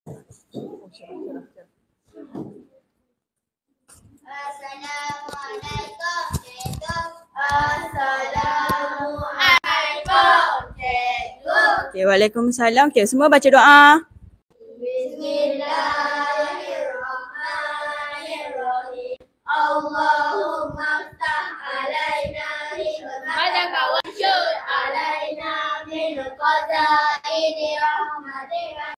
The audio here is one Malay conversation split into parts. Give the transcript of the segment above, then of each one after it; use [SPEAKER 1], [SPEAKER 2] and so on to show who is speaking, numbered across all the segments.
[SPEAKER 1] Assalamualaikum cikgu. Assalamualaikum cikgu.
[SPEAKER 2] Okay, waalaikumsalam. Okay, semua baca doa.
[SPEAKER 1] Bismillahirrahmanirrahim. Allahumma ftah alaina hikmataka wa syur alaina min qadaini rahmatika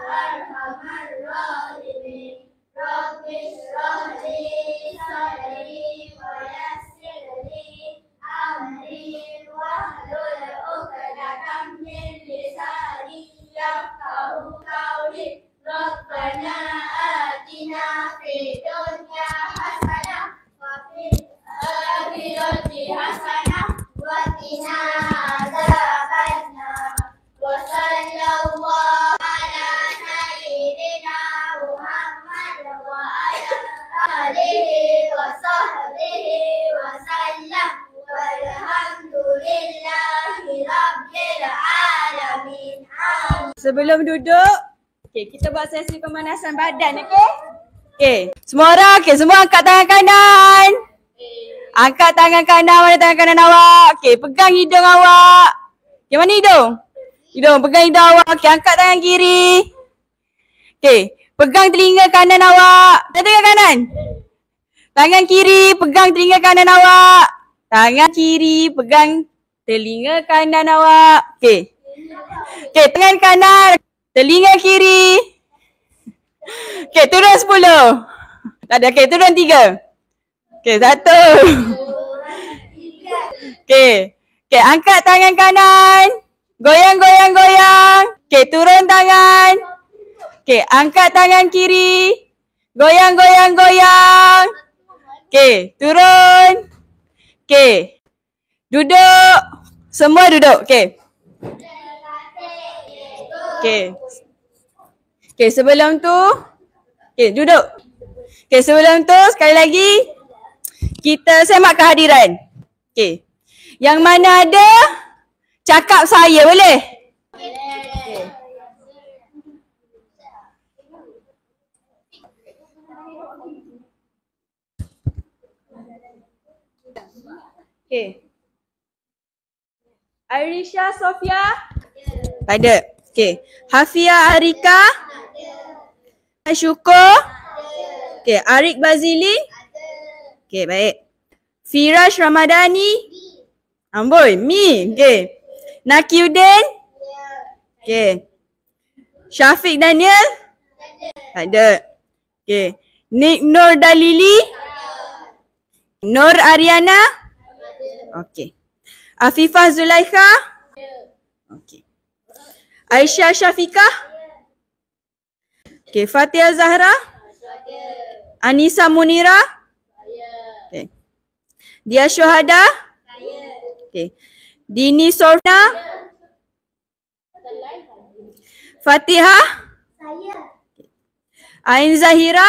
[SPEAKER 1] arhamar rahimin. Rabbi shrah li sadri wa yassir li amri wahlul 'uqdatam min lisani yafqahu qawli. Rabbana atina fid dunya hasanah wa fil akhirati hasanah wa qina adzabannar. Wa sallallahu ala sayyidina Muhammad wa ala alihi wa sahbihi wa sallam. Walhamdulillahi rabbil alamin.
[SPEAKER 2] Sebelum duduk, okay, kita buat sesi pemanasan badan, okay? Okay, semua orang, okay, semua angkat tangan kanan. Angkat tangan kanan, mana tangan kanan awak? Okay, pegang hidung awak. Okay, mana hidung? Hidung, pegang hidung awak. Okay, angkat tangan kiri. Okay, pegang telinga kanan awak. Tangan kanan. Tangan kiri, pegang telinga kanan awak. Tangan kiri, pegang telinga kanan awak. Okay. Okay, tangan kanan. Telinga kiri. Okay, turun 10. Tak ada, okay, turun 3. Okay, 1. Okay. Okay, angkat tangan kanan. Goyang, goyang, goyang. Okay, turun tangan. Okay, angkat tangan kiri. Goyang, goyang, goyang. Okay, turun. Okay. Duduk. Semua duduk. Okay. Okay. Okay, sebelum tu. Okay, duduk. Okay, sebelum tu sekali lagi. Kita semak kehadiran. Okay. Yang mana ada, cakap saya boleh? Okay. Airisha Sofia? Tak ada. Okay. Hafia Arika? Syukur? Okay. Arik Bazili? Okay, baik. Firash Ramadhani? Amboi, Mi. Okay. Nakiuddin? Okay. Syafiq Daniel? Tak ada. Okay. Nik Nur Dalili? Nur Ariana? Okay. Afifah Zulaikha? Okay. Aisyah Syafiqah? Okay. Fatia Zahra? Anissa Munira? Okay. Dia Syuhada? Okay. Dini Sorna? Fatihah? Ain Zahira?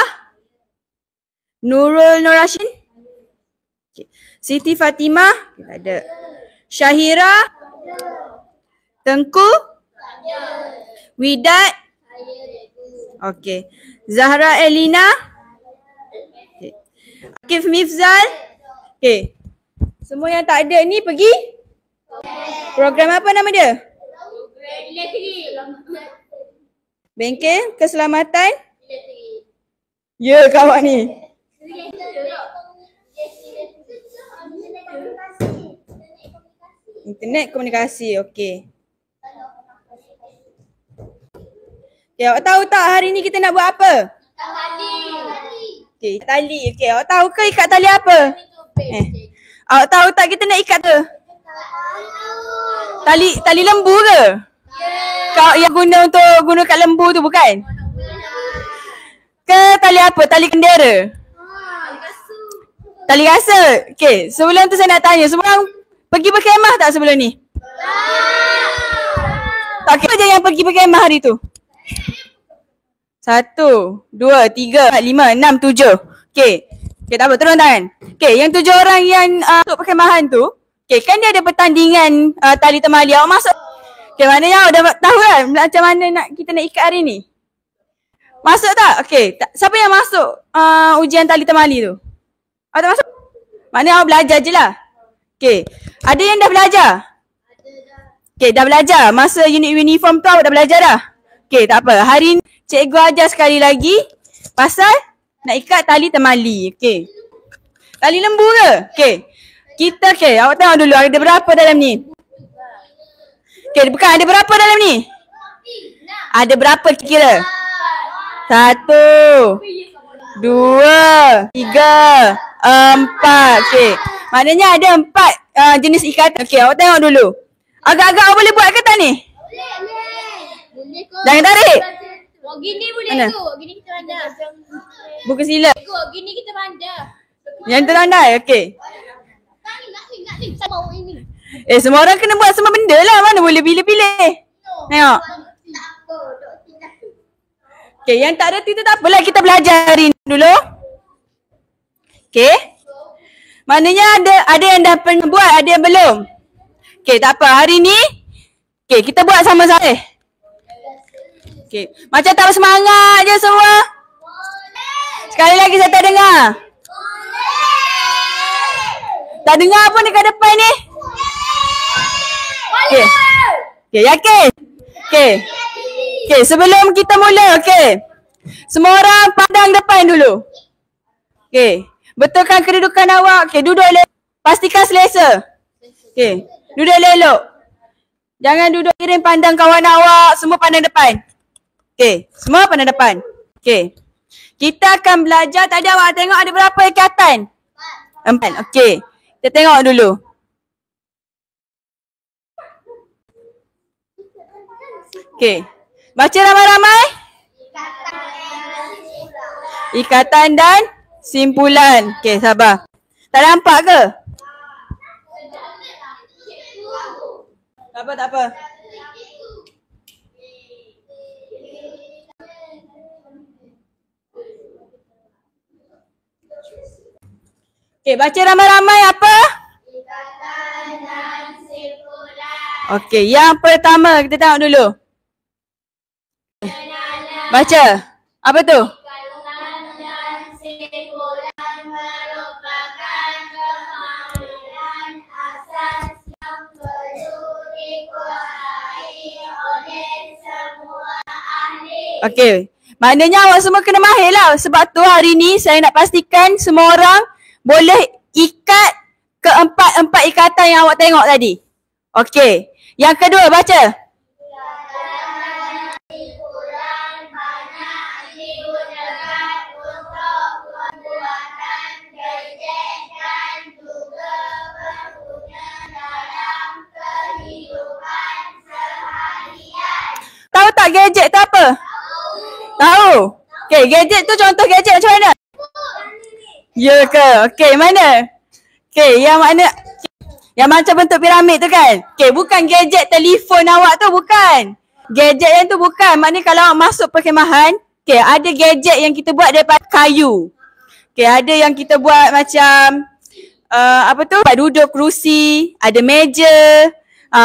[SPEAKER 2] Nurul Nurashin? Okay. Siti Fatimah? Tak ada. Syahira? Tengku? Widat? Okay. Zahra Elina? Okay. Akif Mifzal? Okay. Semua yang tak ada ni pergi? Program apa nama dia? Bengkel Keselamatan? Ya, kawan ni. Internet komunikasi, okey. Okay, awak tahu tak hari ni kita nak buat apa? Okey, ikat tali. Okey, awak tahu ke ikat tali apa? Awak tahu tak kita nak ikat ke? Tali lembu ke? Kau yang guna kat lembu tu bukan? Ke tali apa? Tali kendera? Tali kasut. Okey, sebelum tu saya nak tanya, semua orang pergi berkemah tak sebelum ni? Tak kira je yang pergi berkemah hari tu. 1, 2, 3, 4, 5, 6, 7. Okey. Okey, tak apa, turun tangan. Okey, yang 7 orang yang untuk perkemahan tu, okey, kan dia ada pertandingan tali temali. Awak masuk. Okey, maknanya awak dah tahu kan macam mana kita nak ikat hari ni? Masuk tak? Okey. Siapa yang masuk ujian tali temali tu? Awak tak masuk? Maknanya awak belajar je lah. Okey. Ada yang dah belajar? Okey, dah belajar. Masa unit uniform tu awak dah belajar dah? Okey, tak apa. Hari ni cikgu ajar sekali lagi pasal nak ikat tali temali. Okey. Tali lembu ke? Okey. Awak tengok dulu ada berapa dalam ni? Okey, bukan ada berapa dalam ni? Ada berapa kira? 1, 2, 3, 4. Okey. Maknanya ada 4 jenis ikatan. Okey, awak tengok dulu. Agak-agak awak boleh buat ke tak ni?
[SPEAKER 1] Boleh.
[SPEAKER 2] Jangan tarik.
[SPEAKER 1] Buat gini boleh
[SPEAKER 2] Mana?
[SPEAKER 1] tu. Gini kita pandai.
[SPEAKER 2] Buku sila.
[SPEAKER 1] Gini kita pandai.
[SPEAKER 2] Yang terandai. Okey.
[SPEAKER 1] Nak ni. Sama orang ini.
[SPEAKER 2] Semua orang kena buat semua benda lah. Mana boleh pilih-pilih. Tengok. Okey, yang tak reti tu tak apalah. Kita belajar hari ni dulu. Okey. Maknanya ada yang dah pernah buat, ada yang belum. Okey, tak apa. Hari ni, okey, kita buat sama-sama. Okey. Macam tak bersemangat je semua. Sekali lagi saya tak dengar. Tak dengar pun dekat depan ni. Okey. Okey, yakin? Okey. Okey, sebelum kita mula, okey. Semua orang pandang depan dulu. Okey. Betulkan kedudukan awak. Okey, duduk elok. Pastikan selesa. Okey. Duduk elok. Jangan duduk kirim pandang kawan awak. Semua pandang depan. Okey. Semua pandang depan. Okey. Kita akan belajar. Tadi awak tengok ada berapa ikatan? 4. Okey. Kita tengok dulu. Okey. Baca ramai-ramai. Ikatan dan simpulan. Okey, sabar. Tak nampak ke? Tak apa. Okey, baca ramai-ramai apa?
[SPEAKER 1] Ikatan dan simpulan.
[SPEAKER 2] Okey, yang pertama kita tengok dulu. Baca. Apa tu?
[SPEAKER 1] Ikatan dan simpulan merupakan kemahiran asas yang perlu dikuasai oleh semua ahli.
[SPEAKER 2] Okey. Maknanya awak semua kena mahir lah. Sebab tu hari ni saya nak pastikan semua orang boleh ikat keempat-empat ikatan yang awak tengok tadi. Okey. Yang kedua baca.
[SPEAKER 1] Simpulan banyak digunakan untuk pembuatan gadget dan juga berguna dalam kehidupan seharian.
[SPEAKER 2] Tahu tak gadget tu apa? Tahu. Okey, gadget tu contoh gadget macam mana? Ya ke? Okey, mana? Okey, yang mana? Yang macam bentuk piramid tu kan? Okey, bukan gadget telefon awak tu, bukan. Gadget yang tu bukan. Maknanya kalau awak masuk perkhemahan, okey, ada gadget yang kita buat daripada kayu. Okey, ada yang kita buat macam apa tu? Tempat duduk, kerusi, ada meja.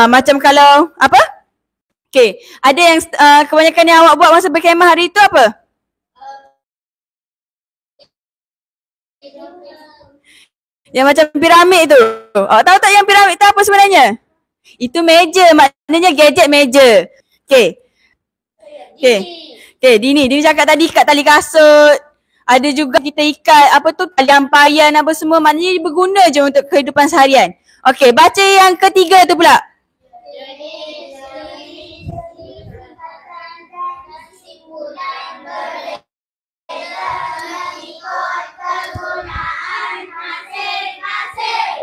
[SPEAKER 2] Macam kalau apa? Okey, ada yang kebanyakan yang awak buat masa berkhemah hari tu apa? Yang macam piramid tu. Awak tahu tak yang piramid tu apa sebenarnya? Itu meja, maknanya gadget meja. Okey. Okey, Dini cakap tadi ikat tali kasut. Ada juga kita ikat apa tu tali ampayan apa semua, maknanya berguna je untuk kehidupan seharian. Okey, baca yang ketiga tu pula.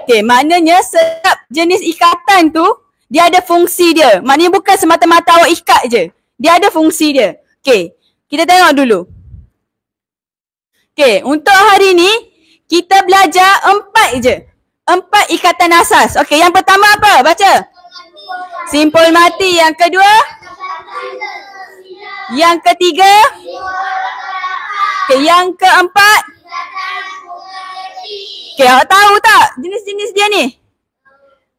[SPEAKER 2] Okey, maknanya setiap jenis ikatan tu dia ada fungsi dia. Maknanya bukan semata-mata awak ikat je. Dia ada fungsi dia. Okey, kita tengok dulu. Okey, untuk hari ni kita belajar 4 je. 4 ikatan asas. Okey, yang pertama apa? Baca. Simpul mati. Yang kedua? Yang ketiga? Okey, yang keempat? Okey, awak tahu tak jenis-jenis dia ni?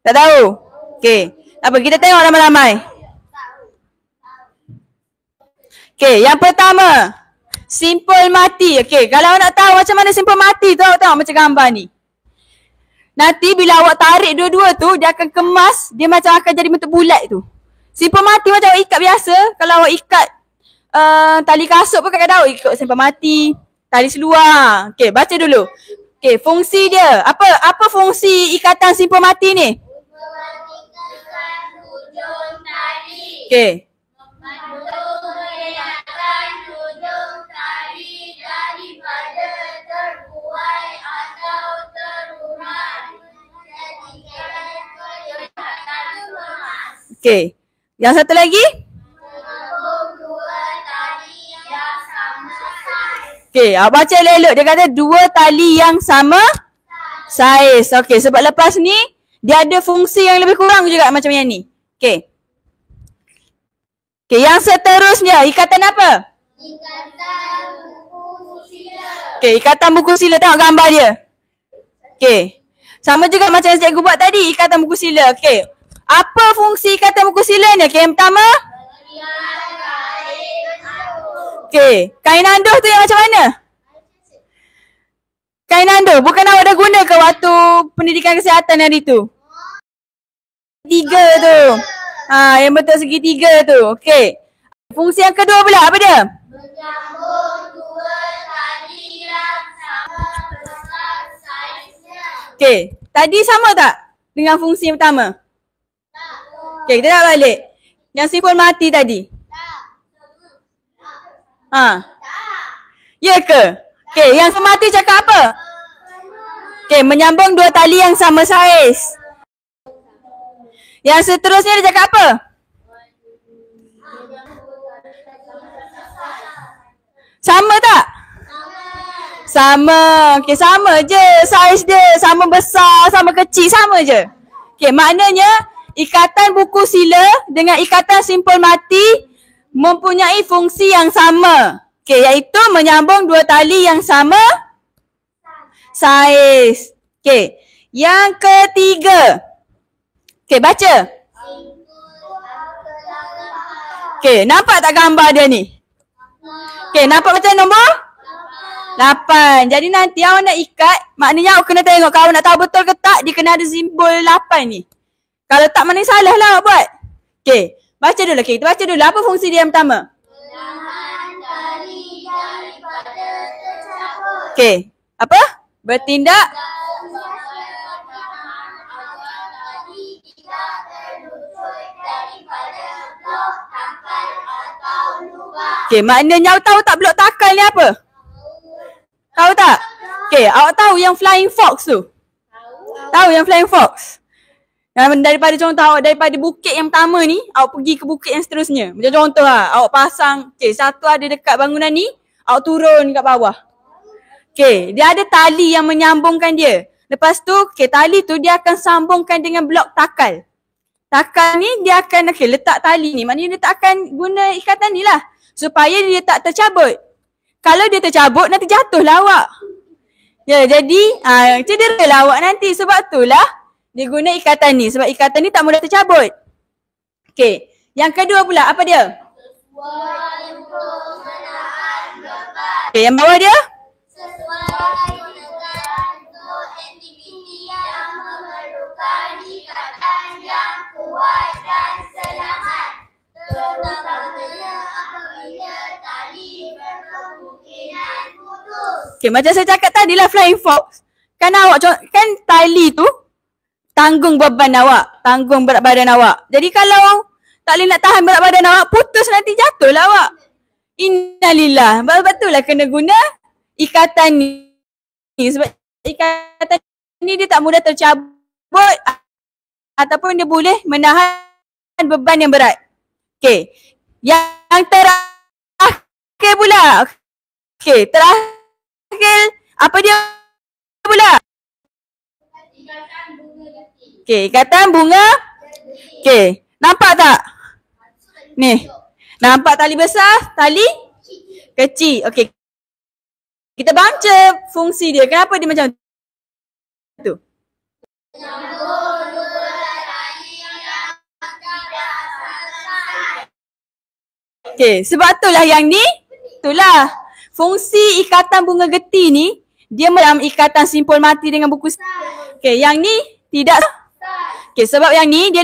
[SPEAKER 2] Tak tahu? Okey, apa kita tengok ramai-ramai. Okey, yang pertama. Simpul mati. Okey, kalau nak tahu macam mana simpul mati tu, awak tengok macam gambar ni. Nanti bila awak tarik dua-dua tu, dia akan kemas, dia macam akan jadi bentuk bulat tu. Simpul mati macam awak ikat biasa. Kalau awak ikat tali kasut pun kadang-kadang awak ikut simpul mati, tali seluar. Okey, baca dulu. Okey, fungsi dia. Apa fungsi ikatan simpul mati ni?
[SPEAKER 1] Mematikan hujung tali.
[SPEAKER 2] Okey.
[SPEAKER 1] Mengelakkan hujung tali daripada terbuai atau terurai. Jadikan kelihatan lemas.
[SPEAKER 2] Okey. Yang satu lagi?
[SPEAKER 1] Menyambung dua tali yang sama saiz.
[SPEAKER 2] Okey, awak baca elok-elok. Dia kata dua tali yang sama saiz. Okey, sebab lepas ni dia ada fungsi yang lebih kurang juga macam yang ni. Okey. Okey, yang seterusnya ikatan apa?
[SPEAKER 1] Ikatan buku sila.
[SPEAKER 2] Okey, ikatan buku sila, tengok gambar dia. Okey. Sama juga macam yang cikgu buat tadi, ikatan buku sila. Okey. Apa fungsi ikatan buku sila ni? Okey, yang pertama? Okey, kain anduh tu yang macam mana? Kain anduh, bukan awak dah guna ke waktu pendidikan kesihatan hari tu? Tiga tu. Yang bentuk segitiga tu. Okey. Fungsi yang kedua pula, apa dia?
[SPEAKER 1] Menyambung dua tali yang sama besar saiznya.
[SPEAKER 2] Okey, tadi sama tak dengan fungsi yang pertama? Okey, kita nak balik. Yang simpul mati tadi. Ya ke? Okey, yang semati cakap apa? Okey, menyambung dua tali yang sama saiz. Yang seterusnya dia cakap apa? Sama tak? Sama. Okey, sama je saiz dia. Sama besar, sama kecil, sama je. Okey, maknanya ikatan buku sila dengan ikatan simpul mati mempunyai fungsi yang sama. Okey, iaitu menyambung dua tali yang sama saiz. Okey, yang ketiga. Okey, baca. Okey, nampak tak gambar dia ni? Okey, nampak macam nombor? 8. Jadi nanti awak nak ikat, maknanya awak kena tengok kalau nak tahu betul ke tak, dia kena ada simbol 8 ni. Kalau tak, mana salah lah awak buat. Okey, baca dulu. Okey, kita baca dulu. Apa fungsi dia yang pertama?
[SPEAKER 1] Menahan tali daripada tercabut.
[SPEAKER 2] Okey, apa? Bertindak. Okey, maknanya awak tahu tak blok takal ni apa? Tahu tak? Okey, awak tahu yang flying fox tu? Tahu yang flying fox? Daripada contoh awak daripada bukit yang pertama ni, awak pergi ke bukit yang seterusnya. Macam contoh lah, awak pasang, okey, satu ada dekat bangunan ni, awak turun kat bawah. Okey, dia ada tali yang menyambungkan dia. Lepas tu, okey, tali tu dia akan sambungkan dengan blok takal. Takal ni dia akan, okey, letak tali ni. Maknanya dia tak akan guna ikatan ni lah. Supaya dia tak tercabut. Kalau dia tercabut, nanti jatuhlah awak. Ya, jadi cederalah awak nanti. Sebab itulah dia guna ikatan ni. Sebab ikatan ni tak mudah tercabut. Okey, yang kedua pula, apa dia?
[SPEAKER 1] Sesuai untuk menahan beban.
[SPEAKER 2] Okey, yang bawah dia?
[SPEAKER 1] Sesuai untuk aktiviti yang memerlukan ikatan yang kuat dan selamat. Terutamanya apabila tali berkemungkinan putus.
[SPEAKER 2] Okey, macam saya cakap tadi lah flying fox. Kan awak, kan tali tu tanggung beban awak, tanggung berat badan awak. Jadi kalau tak boleh nak tahan berat badan awak, putus nanti jatuhlah awak. Innalillah. Betul lah kena guna ikatan ni. Sebab ikatan ni dia tak mudah tercabut ataupun dia boleh menahan beban yang berat. Okey. Yang terakhir pula. Okey, terakhir apa dia pula? Okey, ikatan bunga. Okey, nampak tak? Ni. Nampak tali besar, tali kecil. Okey. Kita baca fungsi dia. Kenapa dia macam tu? Okey, sebab itulah yang ni, itulah fungsi ikatan bunga getih ni, dia dalam ikatan simpul mati dengan buku. Okey, yang ni tidak. Okey, sebab yang ni dia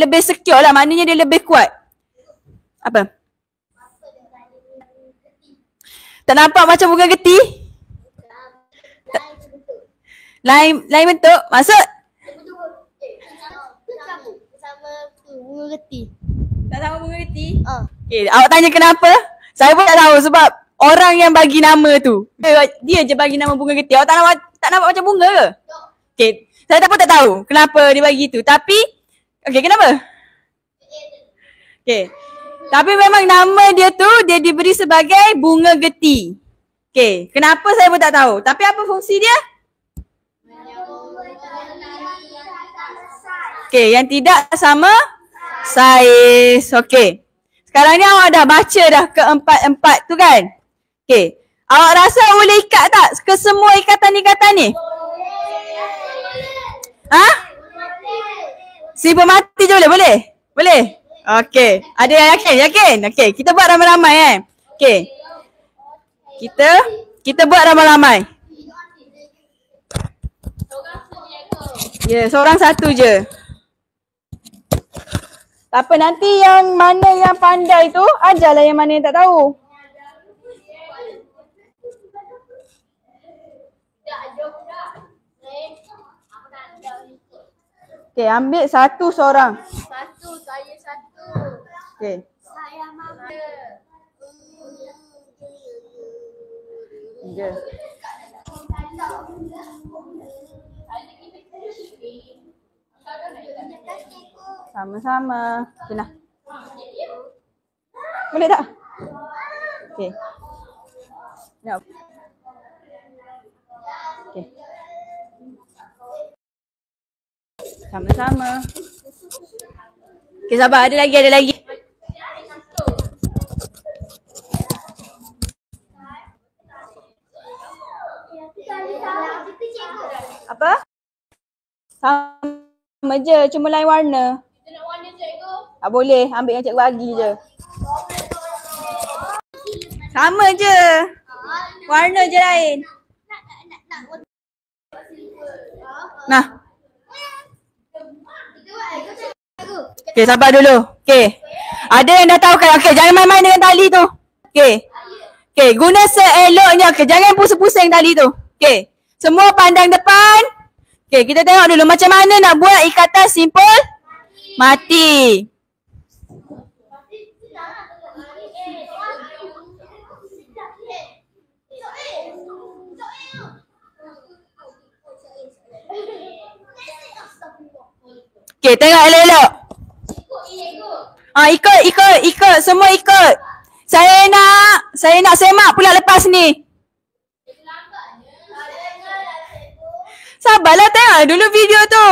[SPEAKER 2] lebih secure lah, maknanya dia lebih kuat. Apa? Tak nampak macam bunga getih? Lain bentuk? Maksud?
[SPEAKER 1] Sama bunga getih.
[SPEAKER 2] Tak sama bunga getih? Okay, awak tanya kenapa? Saya pun tak tahu sebab orang yang bagi nama tu. Dia je bagi nama bunga getih. Awak tak nampak macam bunga ke? Okay, saya pun tak tahu kenapa dia bagi tu. Tapi, okay, kenapa? Okay. Tapi memang nama dia tu dia diberi sebagai bunga getih. Okay, kenapa saya pun tak tahu. Tapi apa fungsi dia? Okay, yang tidak sama saiz. Okay. Sekarang ni awak dah baca dah keempat-empat tu kan? Okay. Awak rasa boleh ikat tak ke semua ikatan-ikatan ni? Ha? Simpul mati je boleh? Boleh? Boleh? Okay. Ada yang yakin? Yakin? Okay. Kita buat ramai-ramai kan? Okay. Kita buat ramai-ramai. Ya, seorang satu je. Tak apa, nanti yang mana yang pandai tu, ajarlah yang mana yang tak tahu. Okay, ambil satu seorang.
[SPEAKER 1] Satu, saya satu.
[SPEAKER 2] Okay.
[SPEAKER 1] Saya mama.
[SPEAKER 2] Je. Sama-sama. Okay lah. Boleh tak? Okay. Sekejap. Okay. Sama-sama. Okay, sabar. Ada lagi. Apa? Sama je, cuma lain warna.
[SPEAKER 1] Kita nak warna cikgu.
[SPEAKER 2] Tak boleh, ambil yang cikgu bagi je. Sama je. Warna je lain. Nah. Okay, sabar dulu. Okay. Ada yang dah tahu kan? Okay, jangan main-main dengan tali tu. Okay. Okay, guna seeloknya. Okay, jangan pusing-pusing tali tu. Okay. Semua pandang depan. Okay, kita tengok dulu macam mana nak buat ikatan simpul mati. Okay, tengok elok-elok. Ikut. Semua ikut. Saya nak semak pula lepas ni. Sabarlah, tengok dulu video tu.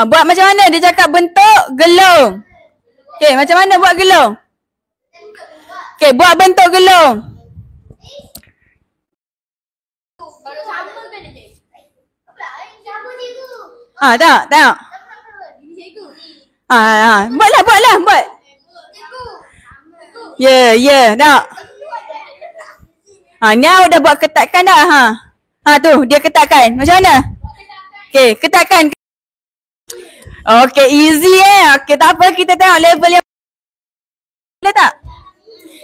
[SPEAKER 2] Buat macam mana? Dia cakap bentuk gelung. Okay, macam mana buat gelung? Okay, buat bentuk gelung.
[SPEAKER 1] Kalau sama kan dia? Sama cikgu.
[SPEAKER 2] Tengok.
[SPEAKER 1] Ini cikgu.
[SPEAKER 2] Buat. Ya, tengok. Ni awak dah buat ketatkan dah. Tu, dia ketatkan. Macam mana? Okay, ketatkan. Okay, easy Okay, tak apa, kita tengok level yang boleh tak?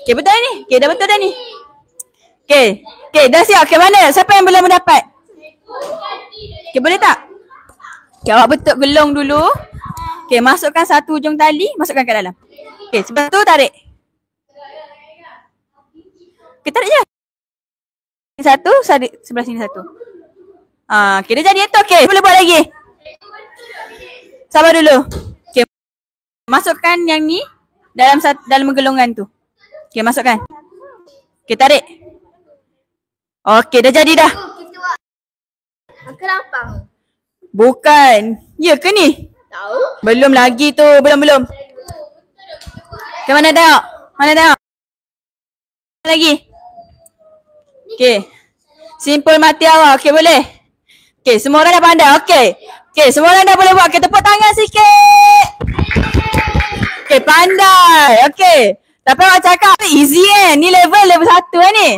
[SPEAKER 2] Okay, betul ni? Okay, dah betul dah ni. Okay, dah siap. Okay, mana? Siapa yang belum mendapat? Okay, boleh tak? Okay, awak bentuk gelung dulu. Okay, masukkan satu ujung tali, masukkan ke dalam. Okay, sebab tu tarik. Okay, tarik je. Satu, sebelah sini satu. Okay, dah jadi tu. Okay, boleh buat lagi. Sabar dulu. Okay, masukkan yang ni dalam gelungan tu. Okay, masukkan. Okay, tarik. Okay, dah jadi dah.
[SPEAKER 1] Angka 8.
[SPEAKER 2] Bukan. Ya ke ni?
[SPEAKER 1] Tahu?
[SPEAKER 2] Belum lagi tu. Belum. Okay, mana tengok? Lagi. Okay. Simpul mati awal. Okay, boleh? Okay, semua orang dah pandai. Okay, semua orang dah boleh buat. Okay, tepuk tangan sikit. pandai. Okey. Tapi awak cakap easy Ni level 1 ni.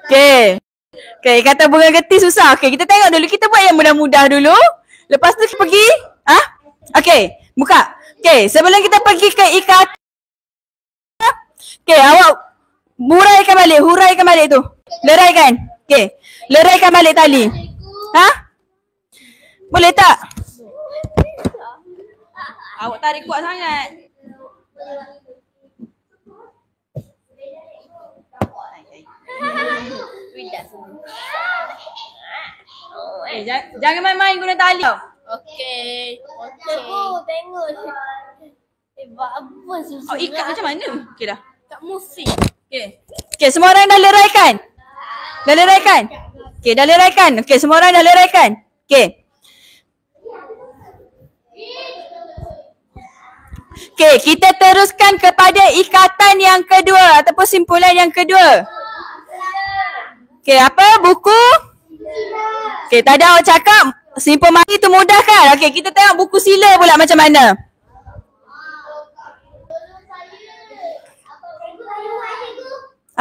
[SPEAKER 2] Okey. Okey, kata bunga getih susah. Okey, kita tengok dulu. Kita buat yang mudah-mudah dulu. Lepas tu kita pergi. Okey, buka. Okey, sebelum kita pergi ke ikat. Okey, awak huraikan balik tu. Leraikan. Okey. Leraikan balik tali. Boleh tak? Awak tarik kuat sangat. Jangan main-main guna tali tau.
[SPEAKER 1] Okey. Tengok. Buat apa susah?
[SPEAKER 2] Ikat macam mana? Okey dah.
[SPEAKER 1] Kat musik.
[SPEAKER 2] Okey, semua orang dah leraikan? Dah leraikan? Okey, dah leraikan. Okey, semua orang dah leraikan? Okey. Okey, kita teruskan kepada ikatan yang kedua ataupun simpulan yang kedua. Okey, apa? Buku? Okey, tadi awak cakap simpul mari tu mudah kan? Okey, kita tengok buku sila pula macam mana.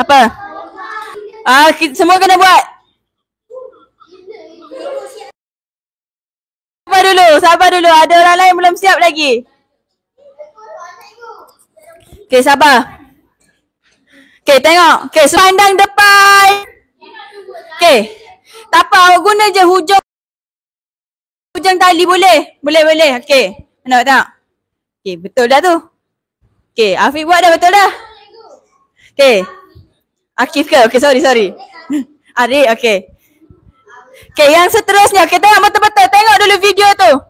[SPEAKER 2] Apa? Semua kena buat. Sabar dulu. Ada orang lain belum siap lagi. Okey, sabar. Okey, tengok. Okey, pandang depan. Okey. Tak apa, awak guna je hujung tali boleh? Boleh. Okey. Mana awak tengok? Okey, betul dah tu. Okey, Afiq buat dah betul dah. Okey. Akif ke? Okey, sorry. Arik, okey. Okey, yang seterusnya. Okey, tengok betul-betul. Tengok dulu video tu.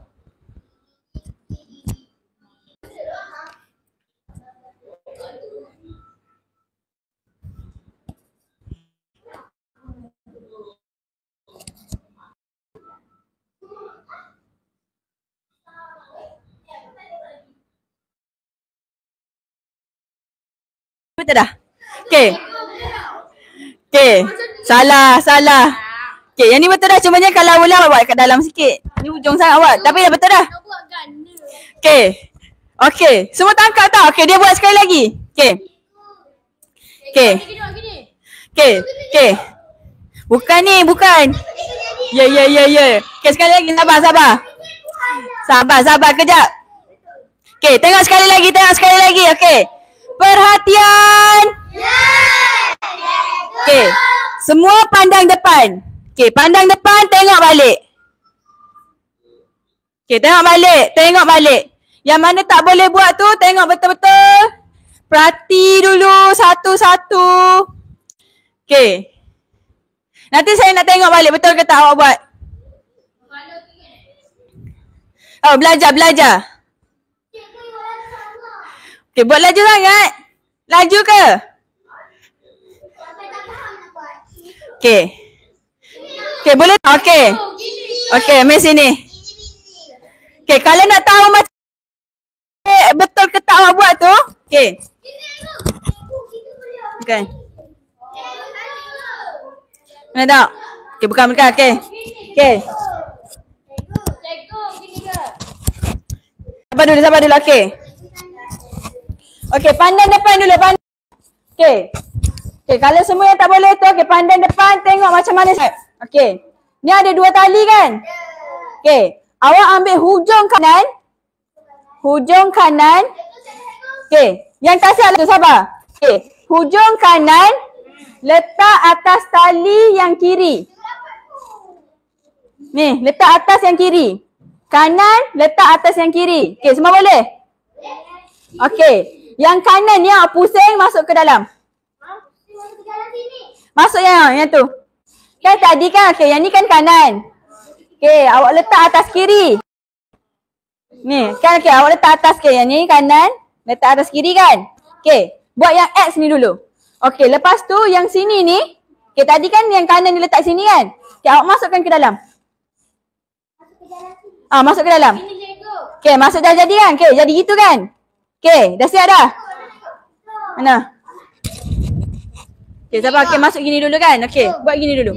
[SPEAKER 2] Betul dah? Okey. Salah. Okey, yang ni betul dah. Cumanya kalau boleh awak buat kat dalam sikit. Ni hujung sangat awak. Tapi dah betul dah. Okey. Semua tangkap tau. Okey, dia buat sekali lagi. Okey. Bukan. Ya. Okey, sekali lagi. Sabar. Kejap. Okey, tengok sekali lagi. Okey. Perhatian. Okey. Semua pandang depan. Okey, pandang depan, tengok balik. Okey, tengok balik. Yang mana tak boleh buat tu, tengok betul-betul. Perhati dulu satu-satu. Okey. Nanti saya nak tengok balik betul ke tak awak buat. Oh, belajar. Okey, buat laju sangat. Laju ke? Okey, boleh tak? Okey, mari sini. Okey, kalau nak tahu macam betul ke tak awak buat tu. Okey. Mana tak? Okey, bukan. Okey. Sabar dulu. Okey, pandang depan dulu. Okey, kalau semua yang tak boleh tu, okey, pandang depan, tengok macam mana saya. Okey, ni ada 2 tali kan? Okey, awak ambil hujung kanan. Okey, yang kasih tu sabar. Okey, hujung kanan, letak atas tali yang kiri. Ni, letak atas yang kiri. Kanan, letak atas yang kiri. Okey, semua boleh? Okey. Yang kanan ni awak pusing masuk ke dalam. Masuk yang tu. Kan tadi kan, okey, yang ni kan kanan. Okey, awak letak atas kiri. Ni, kan okey, awak letak atas ke yang ni kanan, letak atas kiri kan? Okey, buat yang X ni dulu. Okey, lepas tu yang sini ni, okey, tadi kan yang kanan ni letak sini kan? Okey, awak masukkan ke dalam. Masuk ke dalam. Okey, masuk dah jadi kan? Okey, jadi gitu kan? Okey, dah siap dah? Mana? Okey, sabar. Okey, masuk gini dulu kan? Okey, buat gini dulu.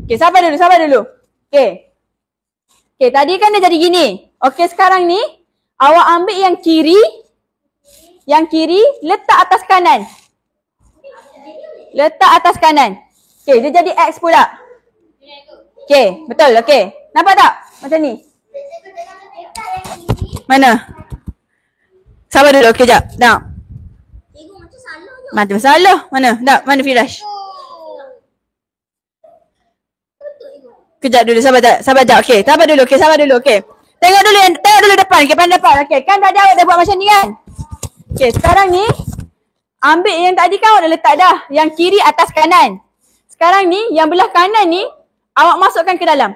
[SPEAKER 2] Okey, sabar dulu. Okey. Okey, tadi kan dah jadi gini. Okey, sekarang ni Awak ambil yang kiri. Yang kiri letak atas kanan. Letak atas kanan. Okey, dia jadi X pula. Okey, betul. Okey. Nampak tak? Macam ni. Mana? Sabar dulu. Okey, jap. Tengok. Macam salah. Mana? Tak. Mana Firash? Kejap dulu. Sabar jap. Sabar jap. Okey. Sabar dulu. Okey, sabar dulu. Okey. Tengok dulu depan. Okey, pandang depan. Okey, kan tadi awak dah buat macam ni kan? Okey, sekarang ni ambil yang tadi kan awak dah letak dah. Yang kiri atas kanan. Sekarang ni yang belah kanan ni awak masukkan ke dalam.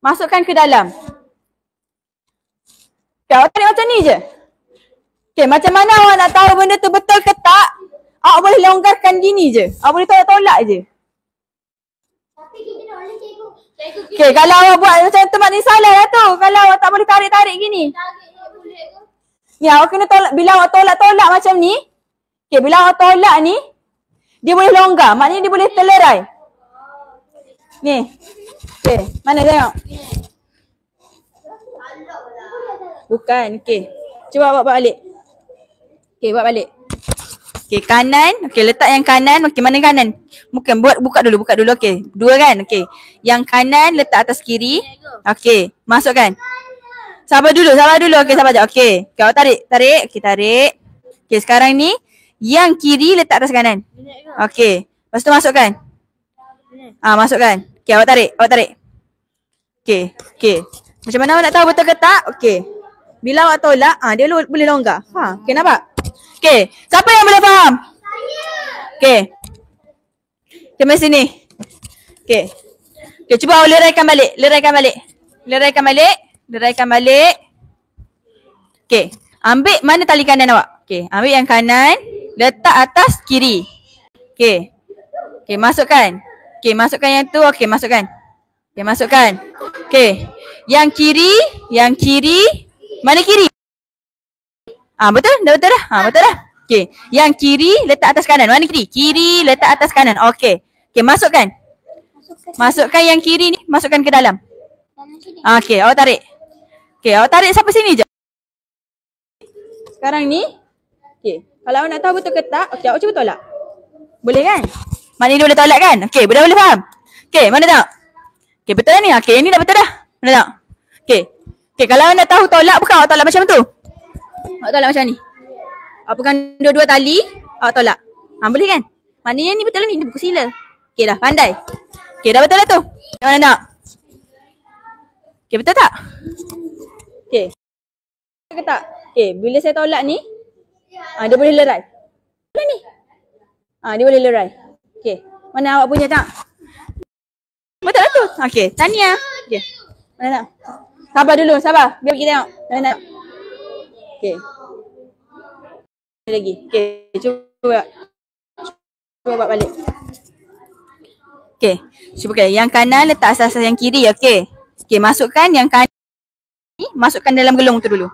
[SPEAKER 2] Masukkan ke dalam. Okay, awak tarik macam ni je. Okay, macam mana awak nak tahu benda tu betul ke tak? Awak boleh longgarkan gini je. Awak boleh tolak-tolak je. Okay, kalau awak buat macam tu maknanya salah lah tu. Kalau awak tak boleh tarik-tarik gini. Ni awak kena tolak. Bila awak tolak-tolak macam ni. Okay, bila awak tolak ni. Dia boleh longgar. Maknanya dia boleh terlerai. Ni. Okay, mana tengok. Bukan, okay. Cuba awak buat balik. Okay, buat balik. Okay, kanan. Okay, letak yang kanan. Okay, mana kanan? Bukan, buka dulu. Okay, dua kan? Okay. Yang kanan letak atas kiri. Okay, masukkan. Sabar dulu. Okay, sabar sekejap. Okay, awak tarik. Okay, tarik. Okay, sekarang ni. Yang kiri letak atas kanan. Okay, lepas tu masukkan. Masukkan. Okay, awak tarik. Okay. Macam mana awak nak tahu betul ke tak? Okay. Bila awak tolak, dia boleh longgar. Okay, nampak? Okay, siapa yang boleh faham? Okay. Okay, mari sini. Okay. Okay, cuba awak leraikan balik. Okay, ambil mana tali kanan awak? Okay, ambil yang kanan, letak atas kiri. Okay. Okay, masukkan. Okay, masukkan yang tu. Okay, masukkan. Okay, yang kiri. Mana kiri? Betul? Betul dah? Okay. Yang kiri letak atas kanan. Mana kiri? Kiri letak atas kanan. Okay. Okay, masukkan. Masukkan yang kiri ni. Masukkan ke dalam. Okay, awak tarik. Okay, awak tarik sampai sini je. Sekarang ni. Okay. Kalau awak nak tahu betul ke tak. Okay, awak cuba tolak. Boleh kan? Maknanya dia boleh tolak kan? Okay, boleh faham? Okay, mana tengok? Okay, betul ni? Okay, yang ni dah betul dah. Mana tengok? Okay. Okay, kalau awak nak tahu tolak, bukan awak tolak macam tu. Awak tolak macam ni. Awak pegang dua-dua tali, awak tolak. Boleh kan? Maknanya ni betul lah ni. Ini buku sila. Okay dah, pandai. Okay, dah betul lah tu. Yang mana nak? Okay, betul tak? Okay. Betul ke tak? Okay, bila saya tolak ni, dia boleh lerai. Boleh ni. Dia boleh lerai. Okay, mana awak punya tak? Betul lah tu. Okay, tahniah. Okay, mana nak? Sabar dulu, sabar. Biar kita tengok. Mana nak? Okay. Lagi. Okay, cuba buat balik. Okay, cuba yang kanan letak atas yang kiri. Okay. Okay, masukkan yang kanan ni, masukkan dalam gelung tu dulu.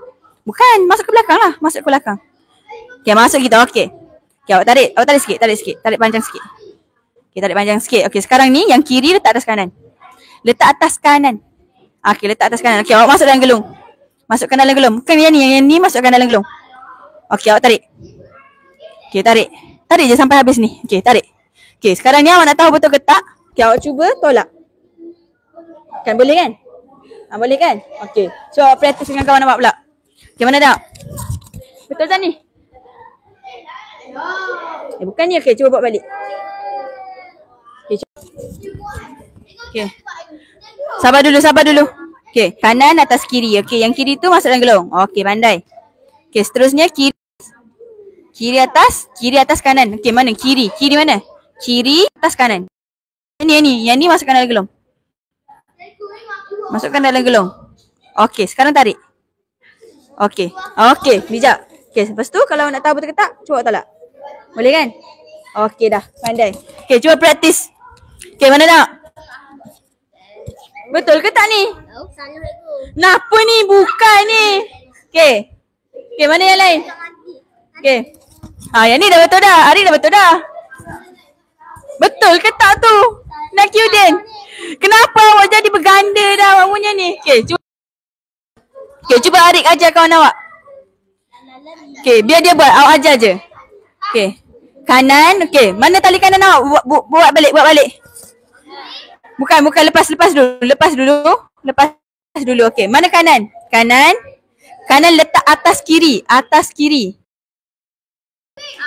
[SPEAKER 2] Bukan, masuk ke belakang lah. Masuk ke belakang. Okay, masuk kita. Okay. Okay, awak tarik sikit. Tarik panjang sikit. Okay, tarik panjang sikit. Okay, sekarang ni yang kiri letak atas kanan. Letak atas kanan. Okay, letak atas kanan. Okay, awak masuk dalam gelung. Masukkan dalam gelung. Bukan yang ni masukkan dalam gelung. Okay, awak tarik. Okay, tarik. Tarik je sampai habis ni. Okay, tarik. Okay, sekarang ni awak nak tahu betul ke tak? Okay, awak cuba tolak. Kan boleh kan? Boleh kan? Okay. So, awak praktis dengan kawan awak pula. Okay, mana tak? Betul tak ni? Bukan ni. Okay, cuba buat balik. Okay, cuba. Okay. Sabar dulu. Okay, kanan atas kiri. Okay, yang kiri tu masuk dalam gelung. Okay, pandai. Okay, seterusnya kiri. Kiri atas kanan. Okay, mana? Kiri mana? Kiri atas kanan. Yang ni masukkan dalam gelung. Masukkan dalam gelung. Okay, sekarang tarik. Okay, bijak. Okay, lepas tu kalau nak tahu betul ke tak, cuba tolak. Boleh kan? Okay dah, pandai. Okay, cuba praktis. Okay, mana nak? Betul ke tak ni? Kenapa ni? Bukan ni. Okay. Okay, mana yang lain? Okay. Yang ni dah betul dah. Ari dah betul dah. Betul ke tak tu? Nak Kyuden. Kenapa awak jadi berganda dah awak punya ni? Okay, cuba. Okay, cuba Arik ajar kawan awak. Okay, biar dia buat. Awak ajar je. Okay. Kanan. Okay, mana tali kanan awak? Buat balik, buat balik. Bukan, lepas dulu. Lepas dulu. Okay, mana kanan? Kanan letak atas kiri.